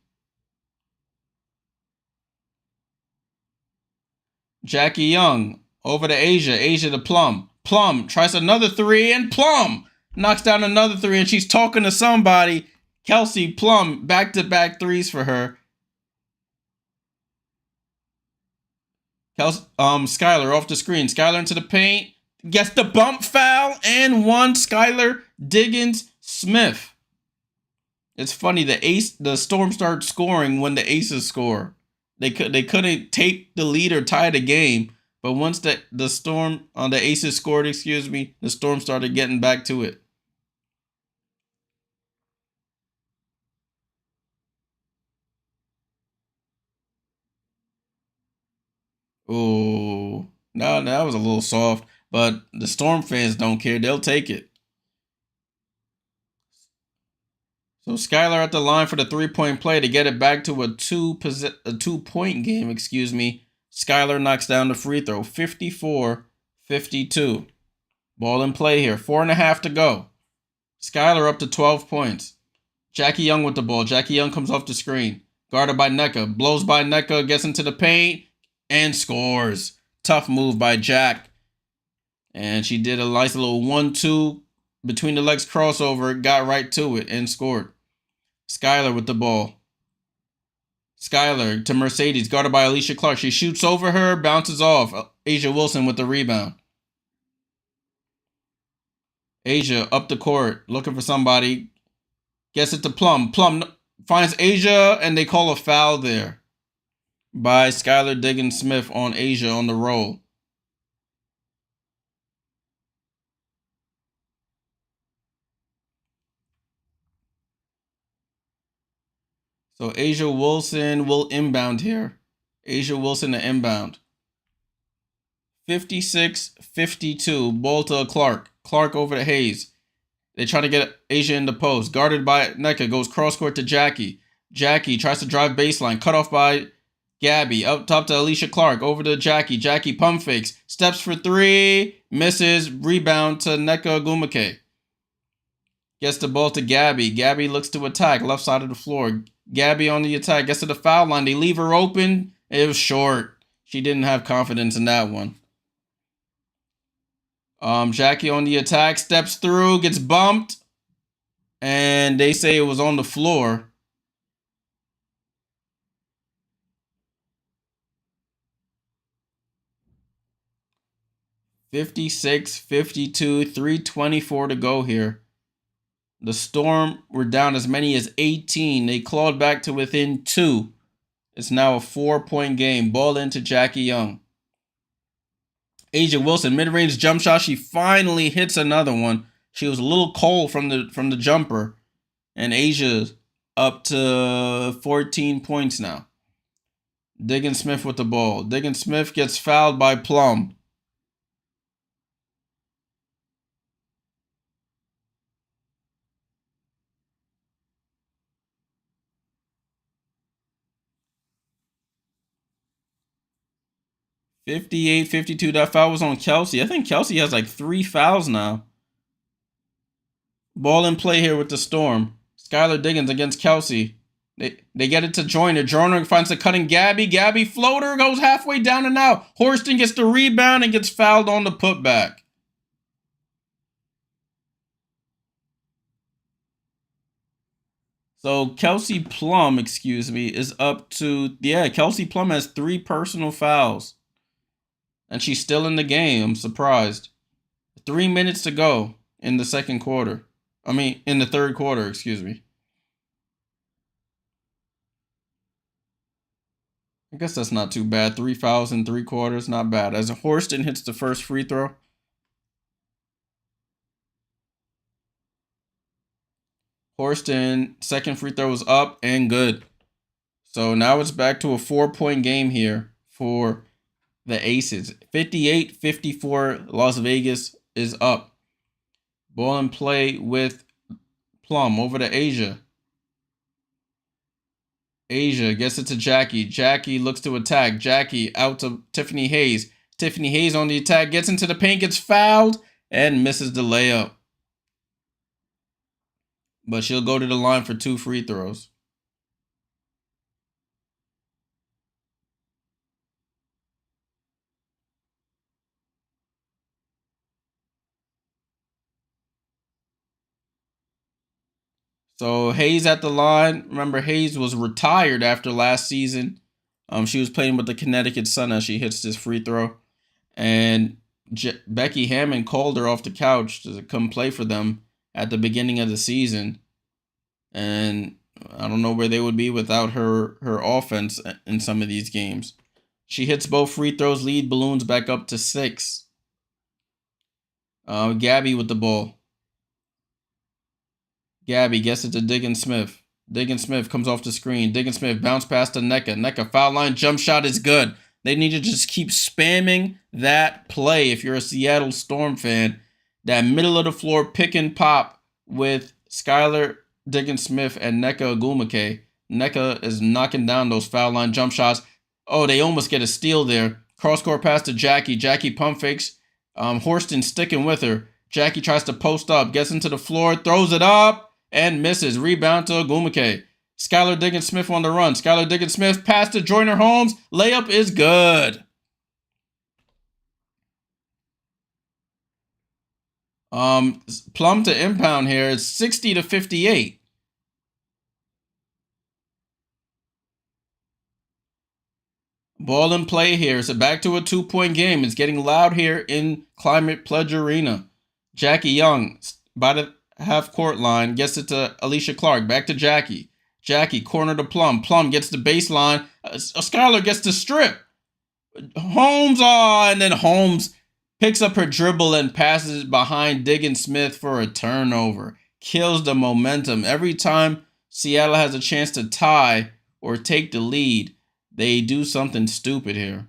Jackie Young over to Asia. Asia to Plum. Plum tries another 3, and Plum knocks down another 3, and she's talking to somebody. Kelsey Plum, back-to-back 3s for her. Skylar off the screen. Skylar into the paint. Gets the bump foul and 1. Skylar Diggins Smith. It's funny, the Storm starts scoring when the Aces score. They couldn't take the lead or tie the game, but once the Aces scored, the Storm started getting back to it. Oh, no, that was a little soft, but the Storm fans don't care. They'll take it. So Skylar at the line for the 3-point play to get it back to a 2-point game, excuse me. Skylar knocks down the free throw, 54-52. Ball in play here, 4.5 to go. Skylar up to 12 points. Jackie Young with the ball. Jackie Young comes off the screen. Guarded by Nneka. Blows by Nneka, gets into the paint, and scores. Tough move by Jack. And she did a nice little 1-2 between the legs crossover, got right to it, and scored. Skylar with the ball. Skylar to Mercedes, guarded by Alicia Clark. She shoots over her, bounces off. Asia Wilson with the rebound. Asia up the court, looking for somebody. Gets it to Plum. Plum finds Asia, and they call a foul there by Skylar Diggins-Smith on Asia on the roll. So Asia Wilson will inbound here. Asia Wilson to inbound. 56-52. Ball to Clark. Clark over to Hayes. They try to get Asia in the post. Guarded by Nneka. Goes cross court to Jackie. Jackie tries to drive baseline. Cut off by Gabby. Up top to Alicia Clark. Over to Jackie. Jackie pump fakes. Steps for three. Misses. Rebound to Nneka Ogwumike. Gets the ball to Gabby. Gabby looks to attack. Left side of the floor. Gabby on the attack. Gets to the foul line. They leave her open. It was short. She didn't have confidence in that one. Jackie on the attack. Steps through. Gets bumped. And they say it was on the floor. (56-52), 3:24 to go here. The Storm were down as many as 18. They clawed back to within 2. It's now a 4-point game. Ball into Jackie Young. Asia Wilson, mid-range jump shot. She finally hits another one. She was a little cold from the jumper. And Asia up to 14 points now. Diggins-Smith with the ball. Diggins-Smith gets fouled by Plum. (58-52). That foul was on Kelsey. I think Kelsey has like 3 fouls now. Ball in play here with the Storm. Skylar Diggins against Kelsey. They get it to Joyner. Joyner finds the cutting Gabby. Gabby floater goes halfway down and out. Horston gets the rebound and gets fouled on the putback. So Kelsey Plum, is up to, Kelsey Plum has 3 personal fouls. And she's still in the game. I'm surprised. 3 minutes to go in the second quarter. In the third quarter, excuse me. I guess that's not too bad. 3 fouls in 3 quarters, not bad. As Horston hits the first free throw. Horston, second free throw is up and good. So now it's back to a 4-point game here for the Aces. 58-54, Las Vegas is up. Ball in play with Plum over to Asia. Asia gets it to Jackie. Jackie looks to attack. Jackie out to Tiffany Hayes. Tiffany Hayes on the attack, gets into the paint, gets fouled, and misses the layup. But she'll go to the line for 2 free throws. So Hayes at the line. Remember, Hayes was retired after last season. She was playing with the Connecticut Sun as she hits this free throw. And Becky Hammond called her off the couch to come play for them at the beginning of the season. And I don't know where they would be without her offense in some of these games. She hits both free throws, lead balloons back up to 6. Gabby with the ball. Gabby gets it to Diggins-Smith. Diggins-Smith comes off the screen. Diggins-Smith bounce past to Nneka. Nneka foul line jump shot is good. They need to just keep spamming that play if you're a Seattle Storm fan. That middle of the floor pick and pop with Skylar Diggins-Smith and Nneka Ogwumike. Nneka is knocking down those foul line jump shots. Oh, they almost get a steal there. Cross-court pass to Jackie. Jackie pump fakes. Horston sticking with her. Jackie tries to post up, gets into the floor, throws it up, and misses. Rebound to Ogwumike. Skylar Diggins-Smith on the run. Skylar Diggins-Smith pass to Joyner Holmes. Layup is good. Plum to impound here is 60-58. Ball in play here. So back to a 2-point game. It's getting loud here in Climate Pledge Arena. Jackie Young by the half-court line gets it to Alicia Clark. Back to Jackie. Jackie, corner to Plum. Plum gets the baseline. Skylar gets the strip. Holmes, and then Holmes picks up her dribble and passes it behind Diggins-Smith for a turnover. Kills the momentum. Every time Seattle has a chance to tie or take the lead, they do something stupid here.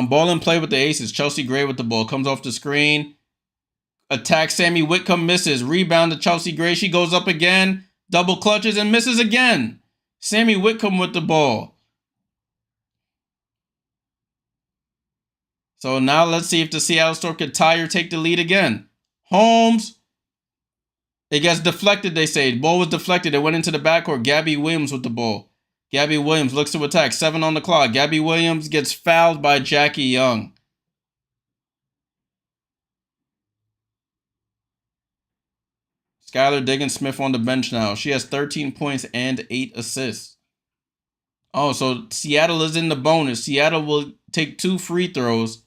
Ball in play with the Aces. Chelsea Gray with the ball. Comes off the screen. Attacks Sammy Whitcomb. Misses. Rebound to Chelsea Gray. She goes up again. Double clutches and misses again. Sammy Whitcomb with the ball. So now let's see if the Seattle Storm could tie or take the lead again. Holmes. It gets deflected, they say. Ball was deflected. It went into the backcourt. Gabby Williams with the ball. Gabby Williams looks to attack. 7 on the clock. Gabby Williams gets fouled by Jackie Young. Skylar Diggins-Smith on the bench now. She has 13 points and 8 assists. Oh, so Seattle is in the bonus. Seattle will take 2 free throws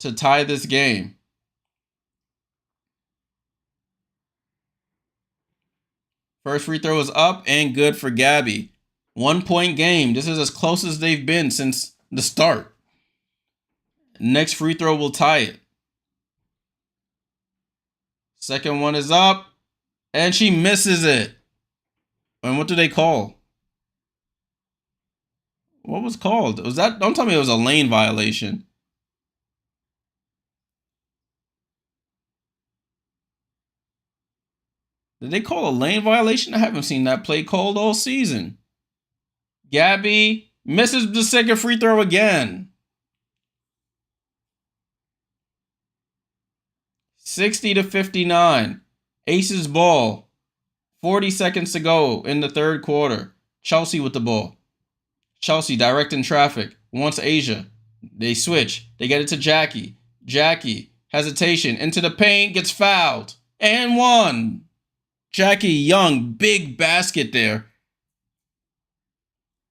to tie this game. First free throw is up and good for Gabby. 1-point game. This is as close as they've been since the start. Next free throw will tie it. Second one is up, and she misses it. And what do they call? What was called? Was that? Don't tell me it was a lane violation. Did they call a lane violation? I haven't seen that play called all season. Gabby misses the second free throw again. 60-59. Aces ball. 40 seconds to go in the third quarter. Chelsea with the ball. Chelsea directing traffic. Wants Asia. They switch. They get it to Jackie. Jackie, hesitation, into the paint, gets fouled. And one. Jackie Young, big basket there.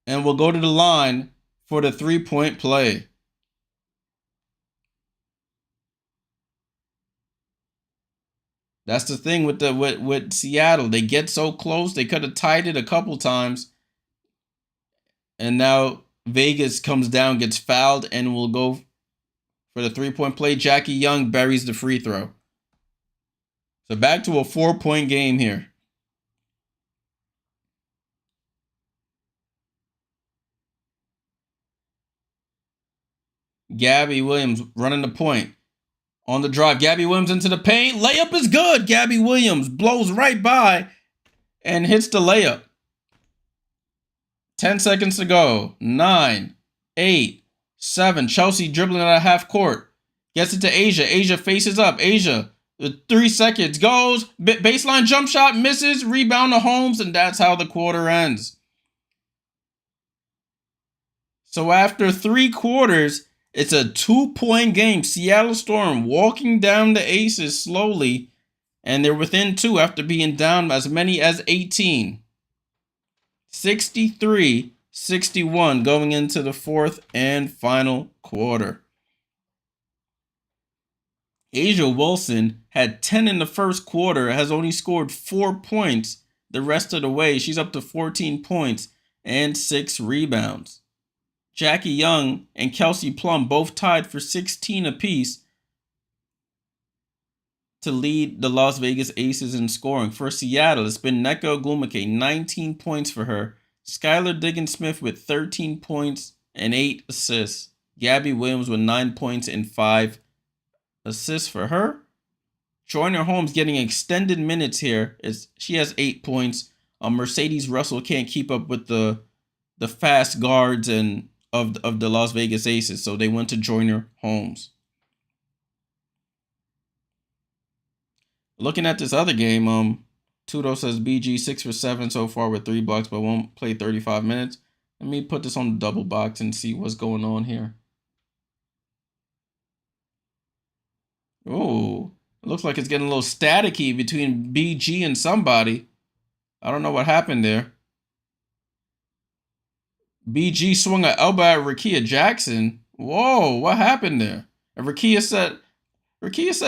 And we'll go to the line for the 3-point play. That's the thing with Seattle. They get so close. They could have tied it a couple times. And now Vegas comes down, gets fouled, and will go for the 3-point play. Jackie Young buries the free throw. So back to a 4-point game here. Gabby Williams running the point. On the drive, Gabby Williams into the paint. Layup is good. Gabby Williams blows right by and hits the layup. 10 seconds to go. 9, 8, 7. Chelsea dribbling at a half court. Gets it to Asia. Asia faces up. Asia, 3 seconds. Goes. Baseline jump shot. Misses. Rebound to Holmes. And that's how the quarter ends. So after 3 quarters, it's a 2-point game. Seattle Storm walking down the Aces slowly. And they're within 2 after being down as many as 18. 63-61 going into the 4th and final quarter. Asia Wilson had 10 in the first quarter, has only scored 4 points the rest of the way. She's up to 14 points and 6 rebounds. Jackie Young and Kelsey Plum both tied for 16 apiece. to lead the Las Vegas Aces in scoring. For Seattle, it's been Nneka Ogwumike, 19 points for her. Skylar Diggins-Smith with 13 points and 8 assists. Gabby Williams with 9 points and 5 assists for her. Joyner Holmes getting extended minutes here. She has 8 points. Mercedes Russell can't keep up with the fast guards and of the Las Vegas Aces, so they went to Joyner Holmes. Looking at this other game, Tudo says BG 6 for 7 so far with 3 blocks, but won't play 35 minutes. Let me put this on the double box and see what's going on here. Oh, it looks like it's getting a little staticky between BG and somebody. I don't know what happened there. BG swung an elbow at Rakia Jackson. Whoa, what happened there? And Rakia said,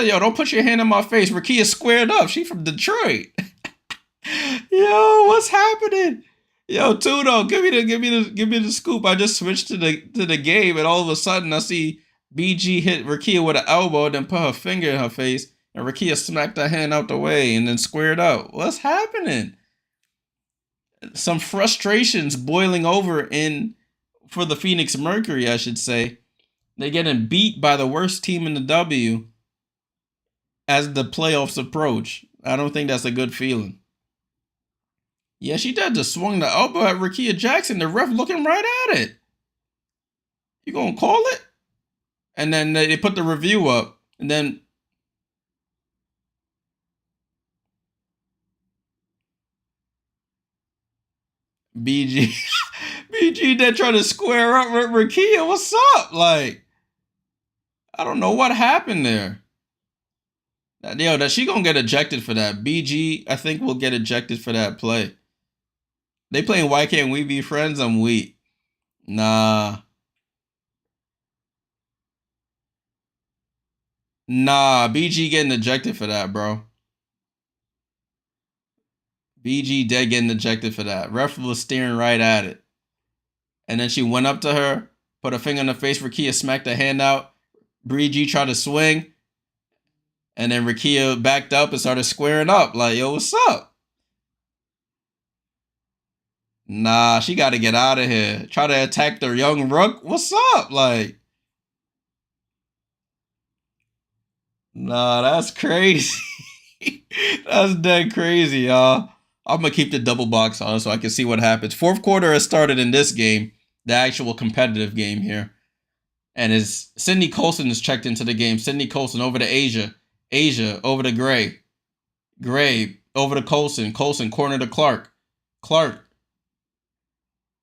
yo, don't put your hand in my face. Rakia squared up. She from Detroit. Yo, what's happening? Yo, Tudo, give me the scoop. I just switched to the game, and all of a sudden I see BG hit Rakia with an elbow, then put her finger in her face, and Rakia smacked her hand out the way and then squared up. What's happening? Some frustrations boiling over for the Phoenix Mercury, I should say. They're getting beat by the worst team in the W as the playoffs approach. I don't think that's a good feeling. Yeah, she did just swung the elbow at Rakia Jackson. The ref looking right at it. You gonna call it? And then they put the review up. And then BG BG there trying to square up with Rakia. What's up? Like, I don't know what happened there. Yo, that she gonna get ejected for that. BG, I think, will get ejected for that play. They playing Why Can't We Be Friends? I'm weak. Nah, BG getting ejected for that, bro. BG dead getting ejected for that. Ref was staring right at it. And then she went up to her, put her finger in the face. Rakia smacked her hand out. BG tried to swing. And then Rakia backed up and started squaring up. Like, yo, what's up? Nah, she got to get out of here. Try to attack their young rook. What's up? Like, nah, that's crazy. That's dead crazy, y'all. I'm going to keep the double box on so I can see what happens. Fourth quarter has started in this game, the actual competitive game here. And as Sydney Colson is checked into the game. Sydney Colson over to Asia. Asia over to Gray. Gray over to Colson. Colson corner to Clark.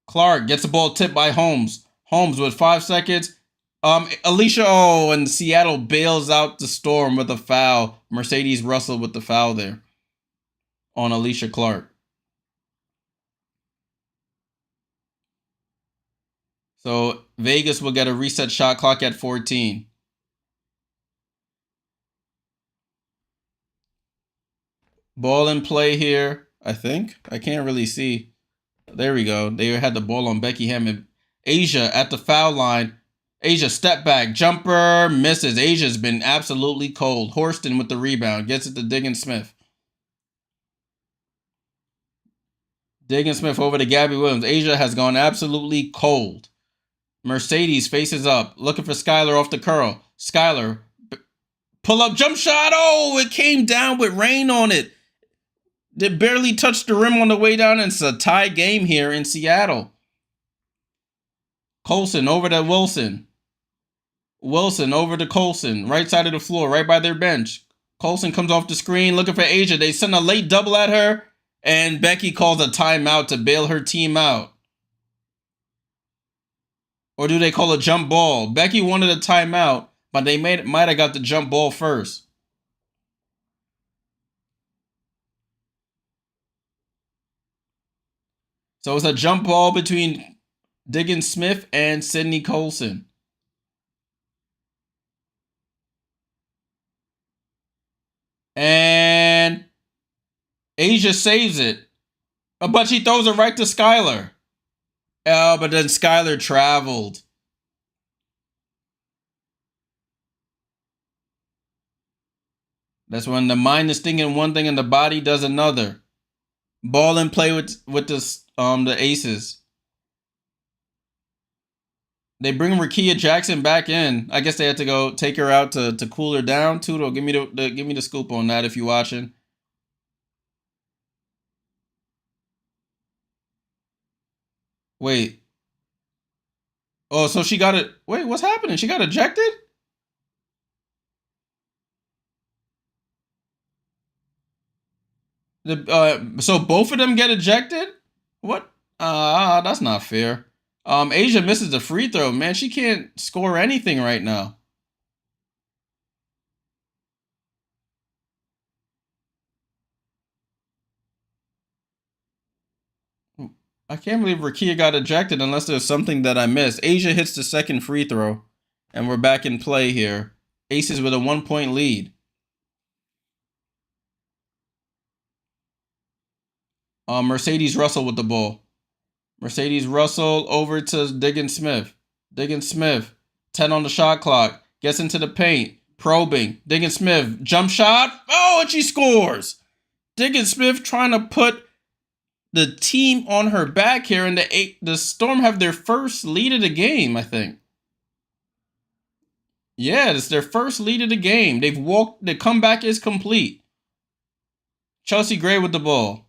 Clark gets the ball tipped by Holmes. Holmes with 5 seconds. Alicia, and Seattle bails out the storm with a foul. Mercedes Russell with the foul there on Alicia Clark. So Vegas will get a reset shot clock at 14. Ball in play here, I think. I can't really see. There we go. They had the ball on Becky Hammond. Asia at the foul line. Asia step back. Jumper misses. Asia's been absolutely cold. Horston with the rebound. Gets it to Diggins-Smith. Diggins-Smith over to Gabby Williams. Asia has gone absolutely cold. Mercedes faces up. Looking for Skylar off the curl. Skylar. Pull up jump shot. Oh, it came down with rain on it. They barely touched the rim on the way down. It's a tie game here in Seattle. Colson over to Wilson. Wilson over to Colson. Right side of the floor, right by their bench. Colson comes off the screen looking for Asia. They send a late double at her. And Becky calls a timeout to bail her team out. Or do they call a jump ball? Becky wanted a timeout, but they might have got the jump ball first. So it's a jump ball between Diggins-Smith and Sydney Colson. And Asia saves it. But she throws it right to Skylar. Oh, but then Skylar traveled. That's when the mind is thinking one thing and the body does another. Ball and play with the aces. They bring Rakia Jackson back in. I guess they had to go take her out to cool her down. Tudo, give me the scoop on that if you're watching. Wait. Oh, so she got it. Wait, what's happening? She got ejected? So both of them get ejected? What? That's not fair. Asia misses the free throw. Man, she can't score anything right now. I can't believe Rakia got ejected unless there's something that I missed. Asia hits the second free throw, and we're back in play here. Aces with a 1-point lead. Mercedes Russell with the ball. Mercedes Russell over to Diggins Smith. Diggins Smith, 10 on the shot clock. Gets into the paint. Probing. Diggins Smith, jump shot. Oh, and she scores. Diggins Smith trying to put the team on her back here, and the Storm have their first lead of the game, I think. Yeah, it's their first lead of the game. The comeback is complete. Chelsea Gray with the ball.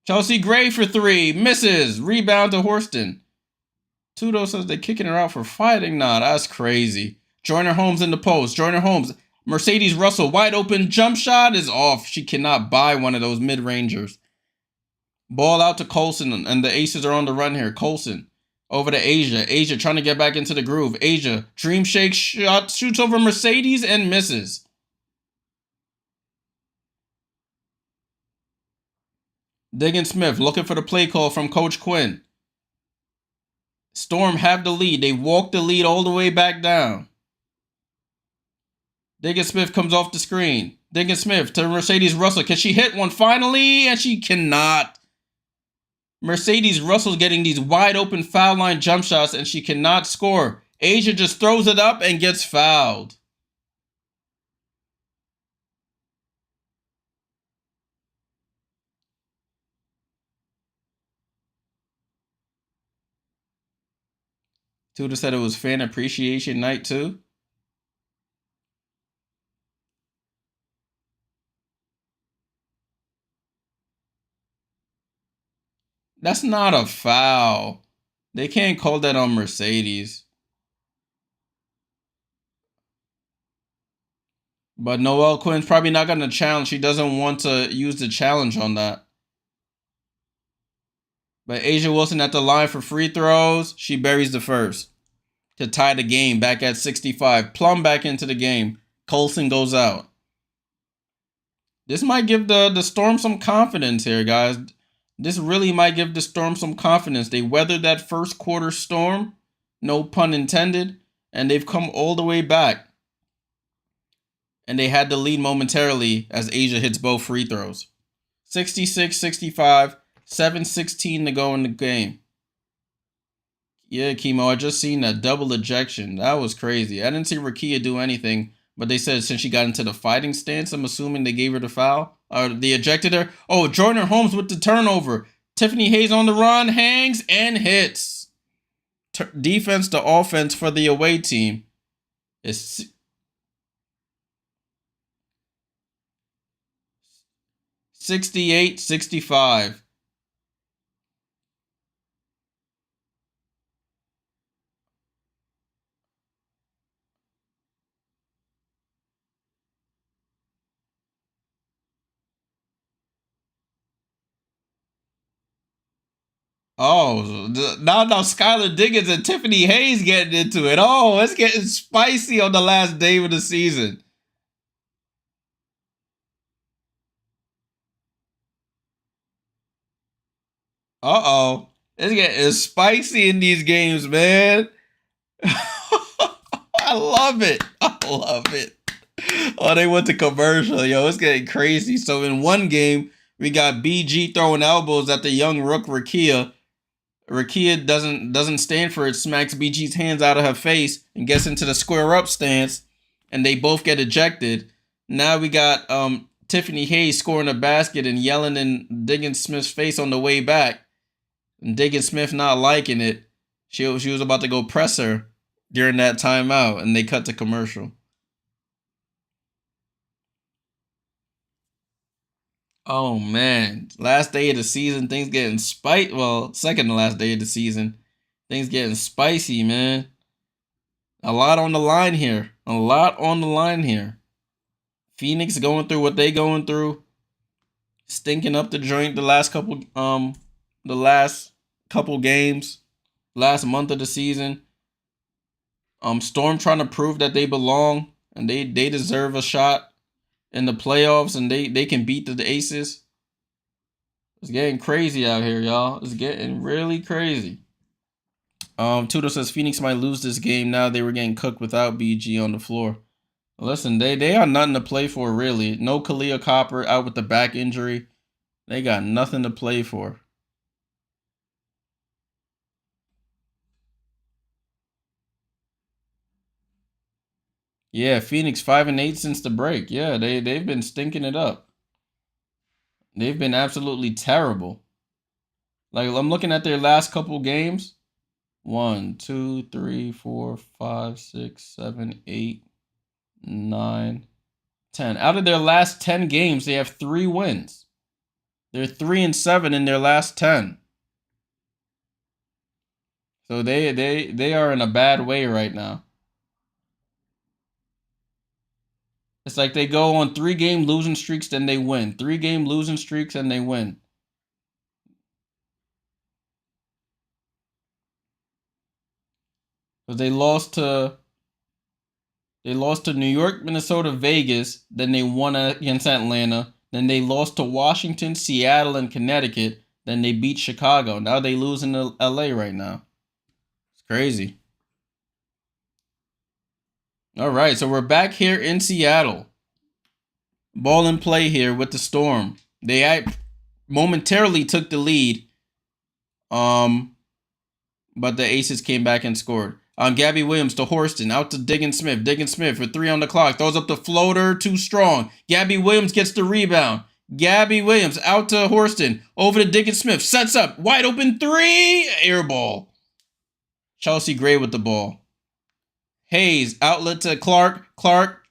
Chelsea Gray for three. Misses. Rebound to Horston. Tudo says they're kicking her out for fighting. Nah, that's crazy. Joyner Holmes in the post. Joyner Holmes. Mercedes Russell wide open. Jump shot is off. She cannot buy one of those mid-rangers. Ball out to Colson, and the Aces are on the run here. Colson over to Asia. Asia trying to get back into the groove. Asia, dream shake shot, shoots over Mercedes and misses. Diggins Smith looking for the play call from Coach Quinn. Storm have the lead. They walk the lead all the way back down. Diggins Smith comes off the screen. Diggins Smith to Mercedes Russell. Can she hit one finally? And she cannot. Mercedes Russell's getting these wide open foul line jump shots and she cannot score. Asia just throws it up and gets fouled. Tudor said it was fan appreciation night too. That's not a foul. They can't call that on Mercedes. But Noelle Quinn's probably not going to challenge. She doesn't want to use the challenge on that. But Asia Wilson at the line for free throws. She buries the first to tie the game back at 65. Plum back into the game. Colson goes out. This might give the Storm some confidence here, guys. This really might give the Storm some confidence. They weathered that first quarter storm, no pun intended, and they've come all the way back. And they had the lead momentarily as Asia hits both free throws. 66-65, 7:16 to go in the game. Yeah, Chemo, I just seen that double ejection. That was crazy. I didn't see Rakia do anything, but they said since she got into the fighting stance, I'm assuming they gave her the foul. Or they ejected her. Oh, Joyner Holmes with the turnover. Tiffany Hayes on the run, hangs, and hits. Defense to offense for the away team. It's 68-65. Oh, now Skylar Diggins and Tiffany Hayes getting into it. Oh, it's getting spicy on the last day of the season. Uh-oh. It's getting spicy in these games, man. I love it. I love it. Oh, they went to commercial. Yo, it's getting crazy. So in one game, we got BG throwing elbows at the young rook Rakia. Rakia doesn't stand for it, smacks BG's hands out of her face and gets into the square up stance, and they both get ejected. Now we got Tiffany Hayes scoring a basket and yelling in Diggins Smith's face on the way back. And Diggins Smith not liking it. She was about to go press her during that timeout, and they cut to commercial. Oh man, last day of the season, things getting second to last day of the season, things getting spicy, man. A lot on the line here. A lot on the line here. Phoenix going through what they going through, stinking up the joint the last couple games, last month of the season. Storm trying to prove that they belong and they deserve a shot in the playoffs and they can beat the Aces. It's getting crazy out here, y'all. It's getting really crazy. Tudo says Phoenix might lose this game now. They were getting cooked without BG on the floor. Listen, they are nothing to play for, really. No Kalia Copper out with the back injury. They got nothing to play for. Yeah, Phoenix 5-8 since the break. Yeah, they've been stinking it up. They've been absolutely terrible. Like, I'm looking at their last couple games. 1, 2, 3, 4, 5, 6, 7, 8, 9, 10. Out of their last 10 games, they have 3 wins. They're 3-7 in their last 10. So they are in a bad way right now. It's like they go on 3-game losing streaks, then they win. 3-game losing streaks, and they win. Because they lost to New York, Minnesota, Vegas. Then they won against Atlanta. Then they lost to Washington, Seattle, and Connecticut. Then they beat Chicago. Now they losing to LA right now. It's crazy. All right, so we're back here in Seattle. Ball in play here with the Storm. They momentarily took the lead. But the Aces came back and scored. Gabby Williams to Horston, out to Diggins Smith. Diggins Smith for 3 on the clock. Throws up the floater, too strong. Gabby Williams gets the rebound. Gabby Williams out to Horston. Over to Diggins Smith. Sets up. Wide open 3. Air ball. Chelsea Gray with the ball. Hayes, outlet to Clark. Clark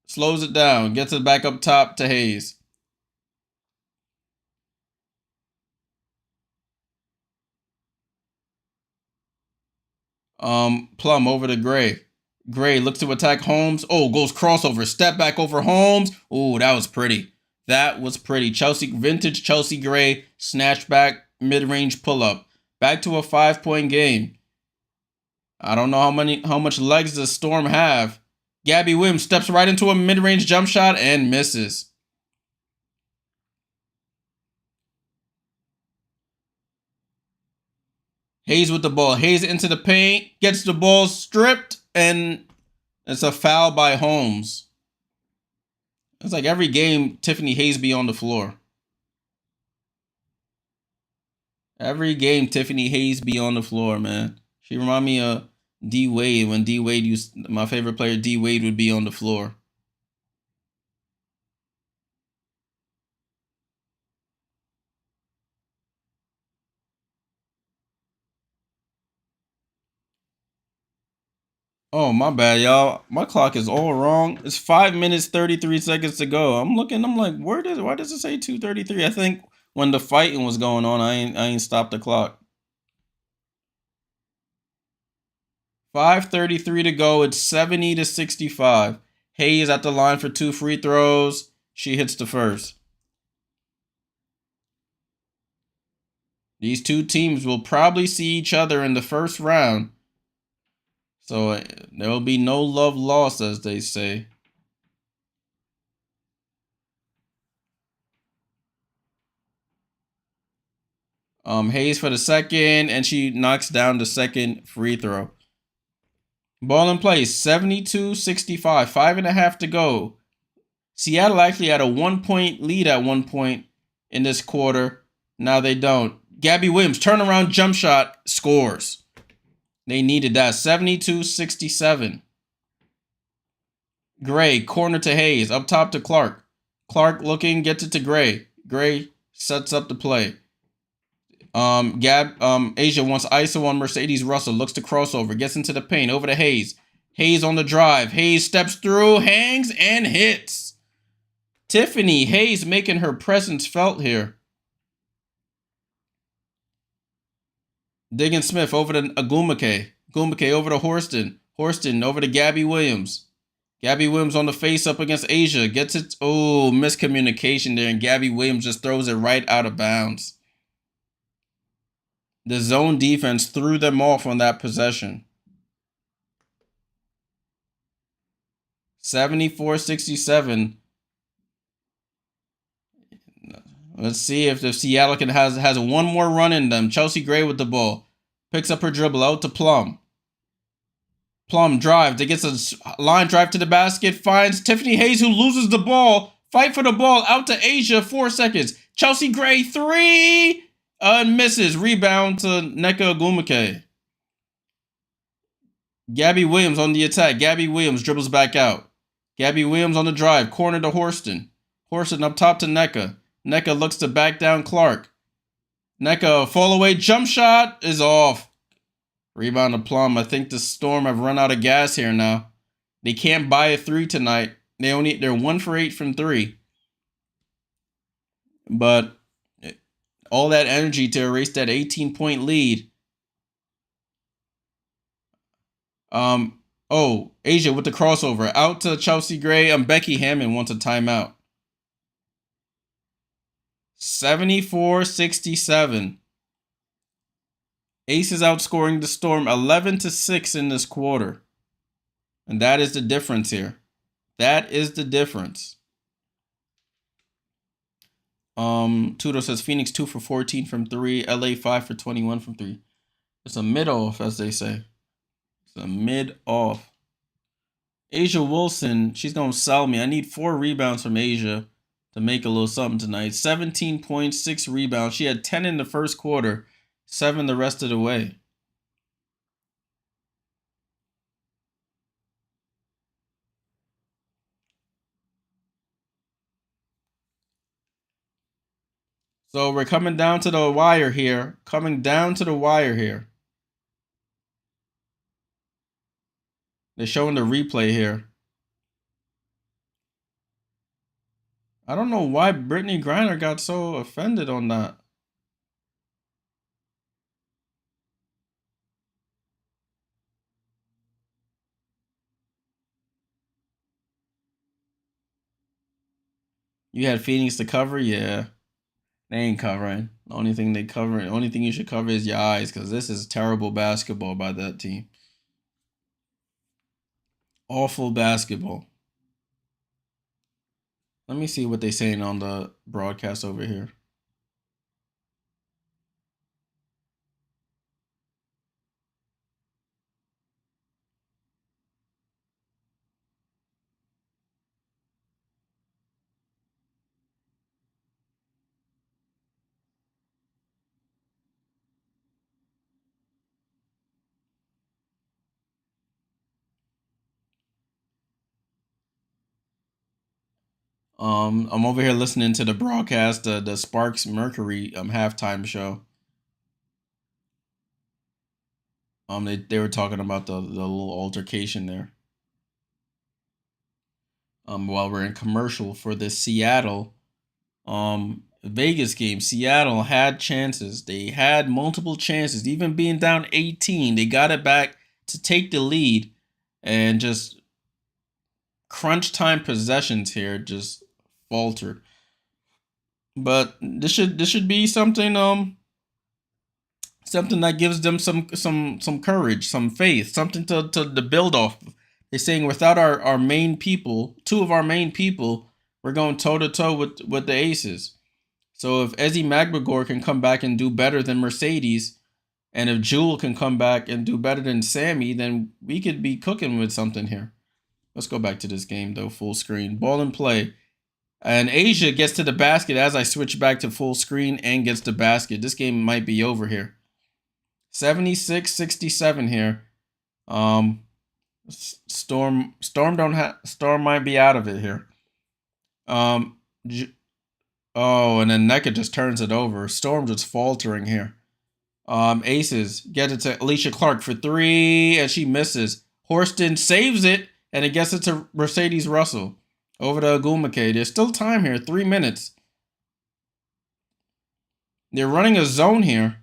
slows it down. Gets it back up top to Hayes. Plum over to Gray. Gray looks to attack Holmes. Oh, goes crossover. Step back over Holmes. Oh, that was pretty. That was pretty. Vintage Chelsea Gray. Snatch back, mid-range pull-up. Back to a 5-point game. I don't know how much legs the Storm have. Gabby Williams steps right into a mid-range jump shot and misses. Hayes with the ball. Hayes into the paint. Gets the ball stripped. And it's a foul by Holmes. It's like every game, Tiffany Hayes be on the floor. Every game, Tiffany Hayes be on the floor, man. She remind me of D Wade when D Wade my favorite player, D Wade, would be on the floor. Oh, my bad, y'all. My clock is all wrong. It's 5 minutes, 33 seconds to go. I'm like, why does it say 2:33? I think when the fighting was going on, I ain't stopped the clock. 5:33 to go. It's 70-65. Hayes at the line for 2 free throws. She hits the first. These two teams will probably see each other in the first round. So there will be no love lost, as they say. Hayes for the second, and she knocks down the second free throw. Ball in play, 72-65, 5.5 to go. Seattle actually had a 1-point lead at one point in this quarter. Now they don't. Gabby Williams, turnaround jump shot, scores. They needed that, 72-67. Gray, corner to Hayes. Up top to Clark. Clark looking, gets it to Gray. Gray sets up the play. Asia wants ISO on Mercedes Russell. Looks to crossover. Gets into the paint. Over to Hayes. Hayes on the drive. Hayes steps through, hangs, and hits. Tiffany Hayes making her presence felt here. Diggin Smith over to Agumake. Agumake over to Horston. Horston over to Gabby Williams. Gabby Williams on the face up against Asia. Gets it. Oh, miscommunication there. And Gabby Williams just throws it right out of bounds. The zone defense threw them off on that possession. 74-67. Let's see if the Seattle has one more run in them. Chelsea Gray with the ball. Picks up her dribble out to Plum. Plum drive. They gets a line drive to the basket. Finds Tiffany Hayes, who loses the ball. Fight for the ball. Out to Asia. 4 seconds. Chelsea Gray, 3. Misses. Rebound to Nneka Agumake. Gabby Williams on the attack. Gabby Williams dribbles back out. Gabby Williams on the drive. Corner to Horston. Horston up top to Nneka. Nneka looks to back down Clark. Nneka, fall away jump shot is off. Rebound to Plum. I think the Storm have run out of gas here now. They can't buy a 3 tonight. They're 1 for 8 from 3. But all that energy to erase that 18-point lead. Asia with the crossover. Out to Chelsea Gray. Becky Hammond wants a timeout. 74-67. Aces outscoring the Storm 11-6 in this quarter. And that is the difference here. That is the difference. Tudo says Phoenix 2 for 14 from 3. LA 5 for 21 from 3. It's a mid-off, as they say. It's a mid-off. Asia Wilson, she's going to sell me. I need 4 rebounds from Asia to make a little something tonight. 17 points, 6 rebounds. She had 10 in the first quarter, 7 the rest of the way. So we're coming down to the wire here. They're showing the replay here. I don't know why Brittany Griner got so offended on that. You had Phoenix to cover? Yeah. They ain't covering. The only thing you should cover is your eyes, because this is terrible basketball by that team. Awful basketball. Let me see what they're saying on the broadcast over here. I'm over here listening to the broadcast, the Sparks Mercury halftime show. They were talking about the little altercation there. While we're in commercial for the Seattle Vegas game. Seattle had chances. They had multiple chances, even being down 18. They got it back to take the lead, and just crunch time possessions here just faltered. But this should be something that gives them some courage, some faith, something to build off. They're saying without our main people, 2 of our main people, we're going toe to toe with the Aces. So if Ezzy Magbagor can come back and do better than Mercedes, and if Jewel can come back and do better than Sammy, then we could be cooking with something here. Let's go back to this game though, full screen. Ball in play. And Asia gets to the basket as I switch back to full screen and gets the basket. This game might be over here. 76-67 here. Storm might be out of it here. Um, oh, and then NECA just turns it over. Storm just faltering here. Aces get it to Alicia Clark for 3, and she misses. Horston saves it, and it gets it to Mercedes Russell over to Agumake. There's still time here, 3 minutes. They're running a zone here.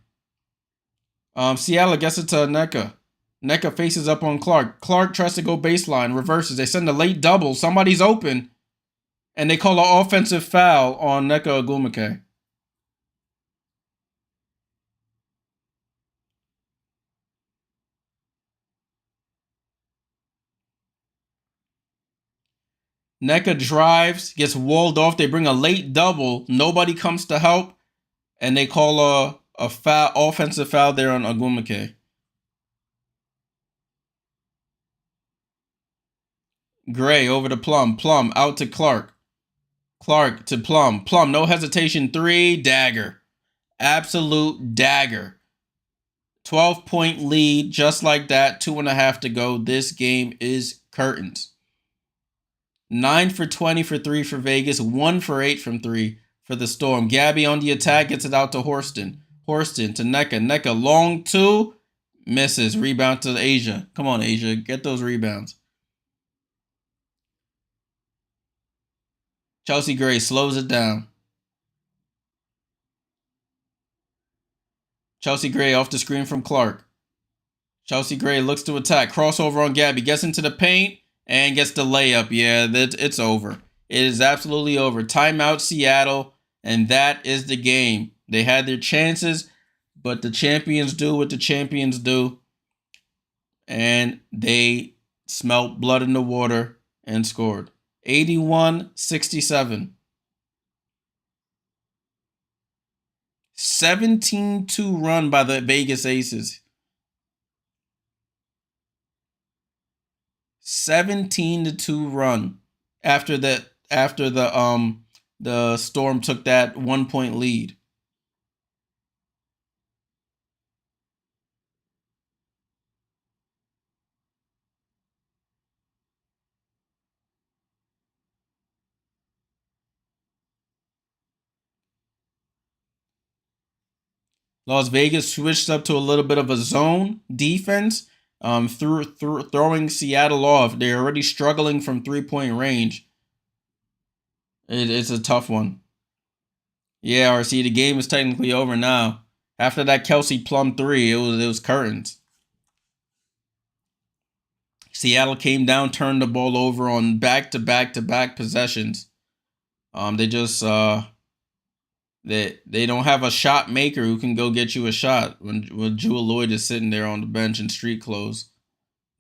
Seattle gets it to NECA. NECA faces up on Clark. Clark tries to go baseline, reverses. They send a late double. Somebody's open, and they call an offensive foul on NECA Agumake. NECA drives, gets walled off. They bring a late double. Nobody comes to help, and they call a foul, offensive foul there on Agumake. Gray over to Plum. Plum out to Clark. Clark to Plum. Plum, no hesitation. 3, dagger. Absolute dagger. 12-point lead, just like that. 2.5 to go. This game is curtains. 9 for 20 for 3 for Vegas. 1 for 8 from 3 for the Storm. Gabby on the attack, gets it out to Horston. Horston to NECA. NECA long 2. Misses. Rebound to Asia. Come on, Asia. Get those rebounds. Chelsea Gray slows it down. Chelsea Gray off the screen from Clark. Chelsea Gray looks to attack. Crossover on Gabby. Gets into the paint and gets the layup. Yeah, it's over. It is absolutely over. Timeout Seattle, and that is the game. They had their chances, but the champions do what the champions do. And they smelt blood in the water and scored. 81-67. 17-2 run by the Vegas Aces. 17-2 run after the Storm took that 1-point lead. Las Vegas switched up to a little bit of a zone defense, throwing Seattle off. They're already struggling from 3-point range. It's a tough one. Yeah, RC, the game is technically over now. After that Kelsey Plum 3, it was curtains. Seattle came down, turned the ball over on back-to-back possessions. They just they don't have a shot maker who can go get you a shot when Jewel Lloyd is sitting there on the bench in street clothes.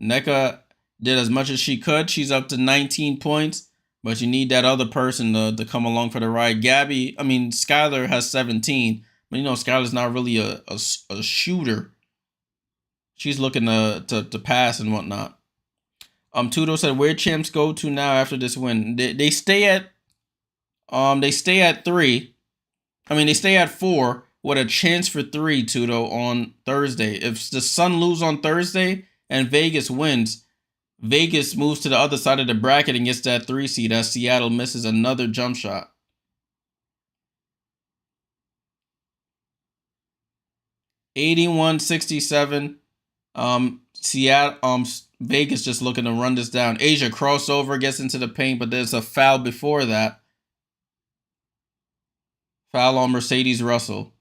NECA did as much as she could. She's up to 19 points, but you need that other person to come along for the ride. Skylar has 17, but Skylar's not really a shooter. She's looking to pass and whatnot. Tudo said, where champs go to now after this win? They stay at 3. They stay at 4 with a chance for 3, Tudo, on Thursday. If the Sun lose on Thursday and Vegas wins, Vegas moves to the other side of the bracket and gets that 3 seed as Seattle misses another jump shot. 81-67. Vegas just looking to run this down. Asia crossover, gets into the paint, but there's a foul before that. Foul on Mercedes Russell.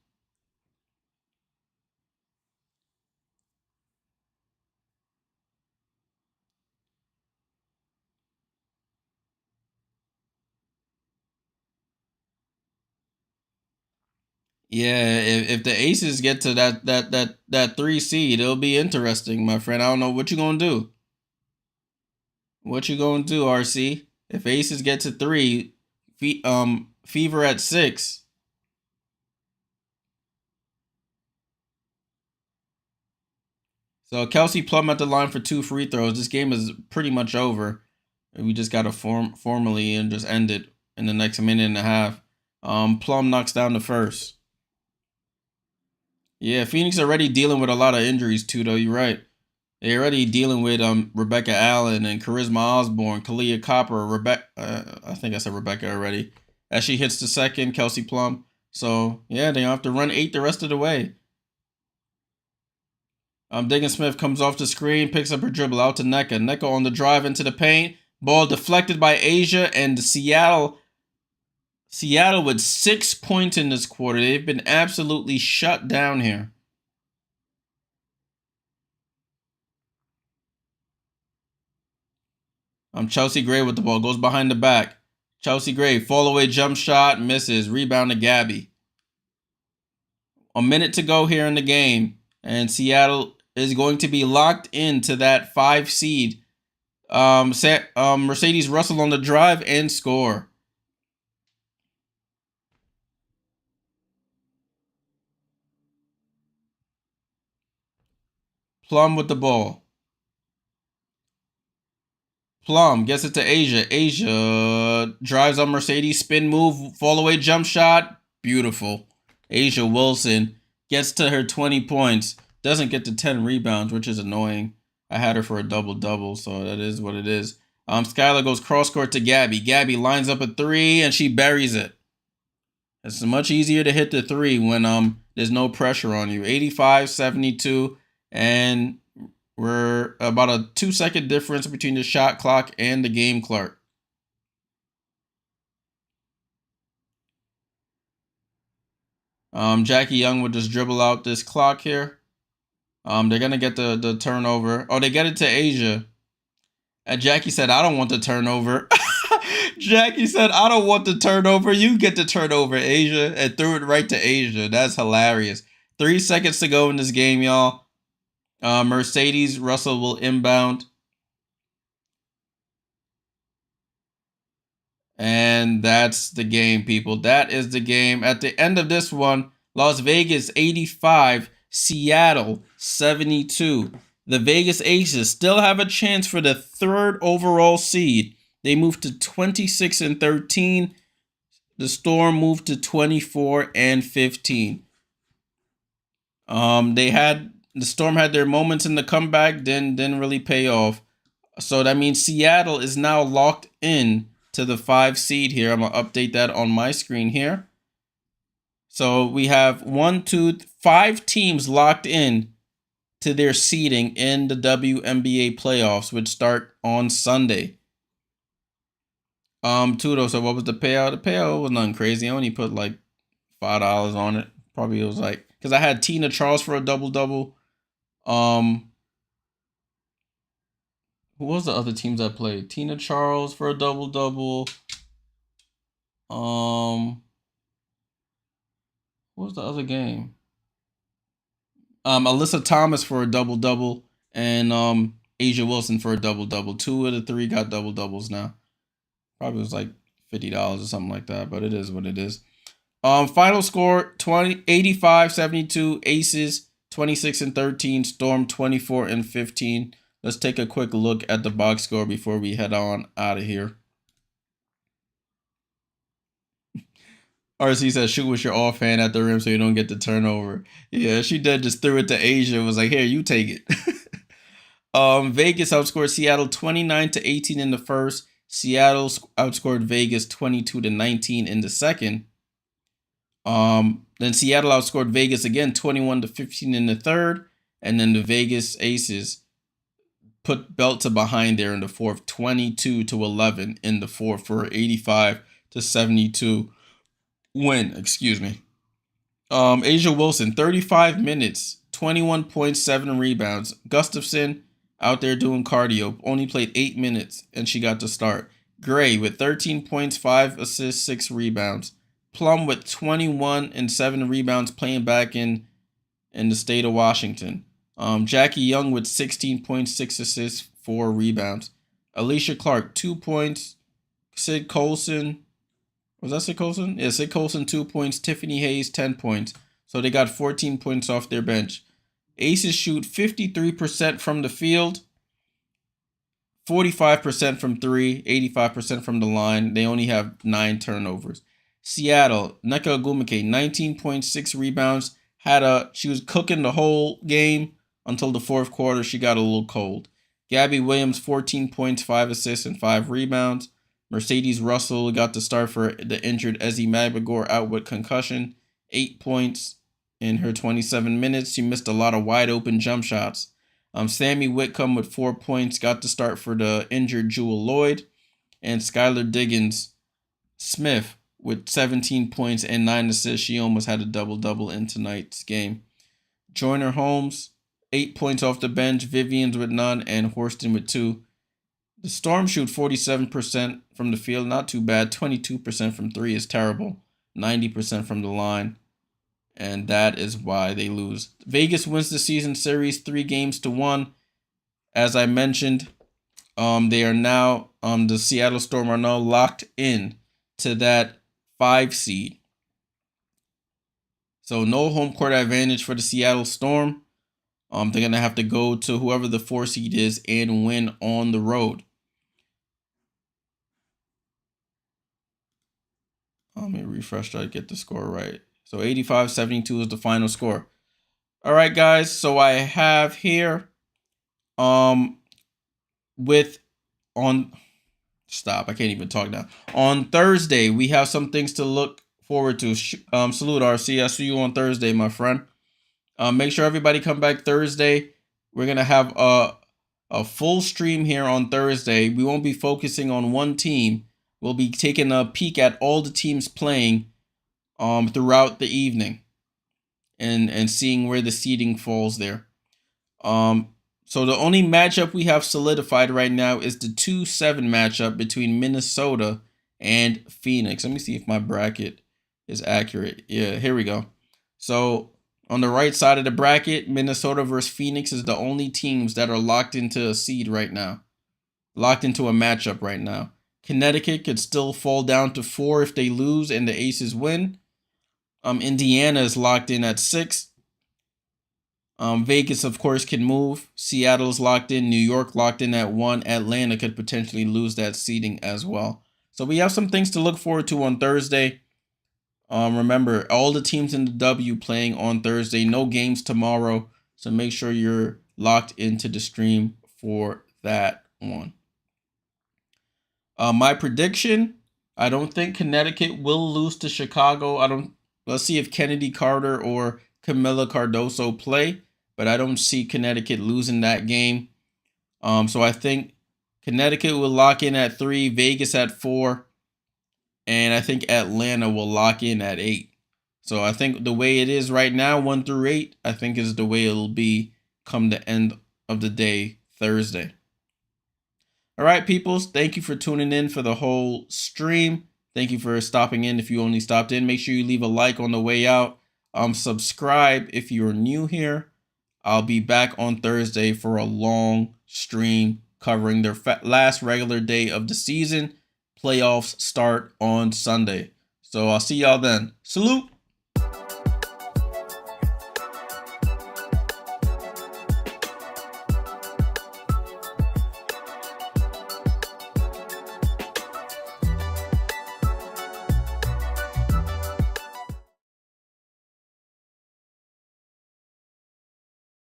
Yeah, if the Aces get to that 3 seed, it'll be interesting, my friend. I don't know what you gonna do. What you gonna do, RC? If Aces get to 3, Fever at 6. So Kelsey Plum at the line for 2 free throws. This game is pretty much over. We just gotta formally and just end it in the next minute and a half. Plum knocks down the first. Yeah, Phoenix already dealing with a lot of injuries too, though. You're right. They're already dealing with Rebecca Allen and Charisma Osborne, Kalia Copper, Rebecca. I think I said Rebecca already. As she hits the second, Kelsey Plum. So yeah, they have to run 8 the rest of the way. Diggin Smith comes off the screen, picks up her dribble out to Nneka. Nneka on the drive into the paint. Ball deflected by Asia, and Seattle with 6 points in this quarter. They've been absolutely shut down here. Chelsea Gray with the ball. Goes behind the back. Chelsea Gray, fall away jump shot, misses. Rebound to Gabby. A minute to go here in the game. And Seattle is going to be locked into that 5 seed. Mercedes Russell on the drive and score. Plum with the ball. Plum gets it to Asia. Asia drives on Mercedes, spin move, fall away jump shot. Beautiful. Asia Wilson gets to her 20 points. Doesn't get to 10 rebounds, which is annoying. I had her for a double-double, so that is what it is. Skylar goes cross-court to Gabby. Gabby lines up a 3, and she buries it. It's much easier to hit the 3 when there's no pressure on you. 85-72, and we're about a 2-second difference between the shot clock and the game clock. Jackie Young would just dribble out this clock here. They're going to get the turnover. Oh, they get it to Asia. And Jackie said, I don't want the turnover. Jackie said, I don't want the turnover. You get the turnover, Asia. And threw it right to Asia. That's hilarious. 3 seconds to go in this game, y'all. Mercedes Russell will inbound. And that's the game, people. That is the game. At the end of this one, Las Vegas 85, Seattle 72. The Vegas Aces still have a chance for the 3rd overall seed. They moved to 26-13. The Storm moved to 24-15. The Storm had their moments in the comeback, didn't really pay off. So that means Seattle is now locked in to the 5 seed here. I'm going to update that on my screen here. So we have 5 teams locked in to their seeding in the WNBA playoffs, which start on Sunday. Tudo, so what was the payout? The payout was nothing crazy. I only put like $5 on it. Probably it was like, because I had Tina Charles for a double-double. Who was the other teams I played? Tina Charles for a double-double. What was the other game? Alyssa Thomas for a double-double. And Asia Wilson for a double-double. 2 of the 3 got double-doubles now. Probably was like $50 or something like that, but it is what it is. Final score 85-72, Aces 26-13, Storm 24-15. Let's take a quick look at the box score before we head on out of here. RC says, shoot with your offhand at the rim so you don't get the turnover. Yeah, she did, just threw it to Asia and was like, here, you take it. Vegas outscored Seattle 29-18 in the first. Seattle outscored Vegas 22-19 in the second. Then Seattle outscored Vegas again 21-15 in the third. And then the Vegas Aces put Belta behind there in the fourth, 22-11 in the fourth for 85-72 win. Excuse me. Asia Wilson, 35 minutes, 21.7 rebounds. Gustafson out there doing cardio, only played 8 minutes, and she got to start. Gray with 13 points, 5 assists, 6 rebounds. Plum with 21 and 7 rebounds, playing back in the state of Washington. Jackie Young with 16 points, 6 assists, 4 rebounds. Alicia Clark, 2 points. Sid Colson, was that Sid Colson? Yeah, Sid Colson, 2 points. Tiffany Hayes, 10 points. So they got 14 points off their bench. Aces shoot 53% from the field, 45% from 3, 85% from the line. They only have 9 turnovers. Seattle, Nneka Ogwumike, 19.6 rebounds. She was cooking the whole game. until the fourth quarter, she got a little cold. Gabby Williams, 14 points, 5 assists, and 5 rebounds. Mercedes Russell got the start for the injured Ezzy Magbegor out with concussion. 8 points in her 27 minutes. She missed a lot of wide open jump shots. Sammy Whitcomb with 4 points got the start for the injured Jewel Lloyd. And Skylar Diggins Smith with 17 points and 9 assists. She almost had a double-double in tonight's game. Joyner Holmes, 8 points off the bench. Vivians with none, and Horston with 2. The Storm shoot 47% from the field. Not too bad. 22% from 3 is terrible. 90% from the line. And that is why they lose. Vegas wins the season series 3-1. As I mentioned, they are now, the Seattle Storm are now locked in to that 5 seed. So no home court advantage for the Seattle Storm. They're going to have to go to whoever the 4 seed is and win on the road. Let me refresh to get the score right. So 85-72 is the final score. All right, guys. So I have here stop. I can't even talk now. On Thursday, we have some things to look forward to. Salute, RC. I'll see you on Thursday, my friend. Make sure everybody come back Thursday. We're going to have a full stream here on Thursday. We won't be focusing on one team. We'll be taking a peek at all the teams playing throughout the evening and seeing where the seeding falls there. So the only matchup we have solidified right now is the 2-7 matchup between Minnesota and Phoenix. Let me see if my bracket is accurate. Yeah, here we go. So on the right side of the bracket, Minnesota versus Phoenix is the only teams that are locked into a seed right now. Locked into a matchup right now. Connecticut could still fall down to 4 if they lose and the Aces win. Indiana is locked in at 6. Vegas, of course, can move. Seattle's locked in. New York locked in at 1. Atlanta could potentially lose that seeding as well. So we have some things to look forward to on Thursday. Remember, all the teams in the W playing on Thursday. No games tomorrow. So make sure you're locked into the stream for that one. My prediction, I don't think Connecticut will lose to Chicago. Let's see if Kennedy Carter or Camila Cardoso play, but I don't see Connecticut losing that game. So I think Connecticut will lock in at 3, Vegas at 4, and I think Atlanta will lock in at 8. So I think the way it is right now, 1 through 8, I think is the way it'll be come the end of the day, Thursday. All right, peoples, thank you for tuning in for the whole stream. Thank you for stopping in if you only stopped in. Make sure you leave a like on the way out. Subscribe if you're new here. I'll be back on Thursday for a long stream covering their last regular day of the season. Playoffs start on Sunday. So I'll see y'all then. Salute.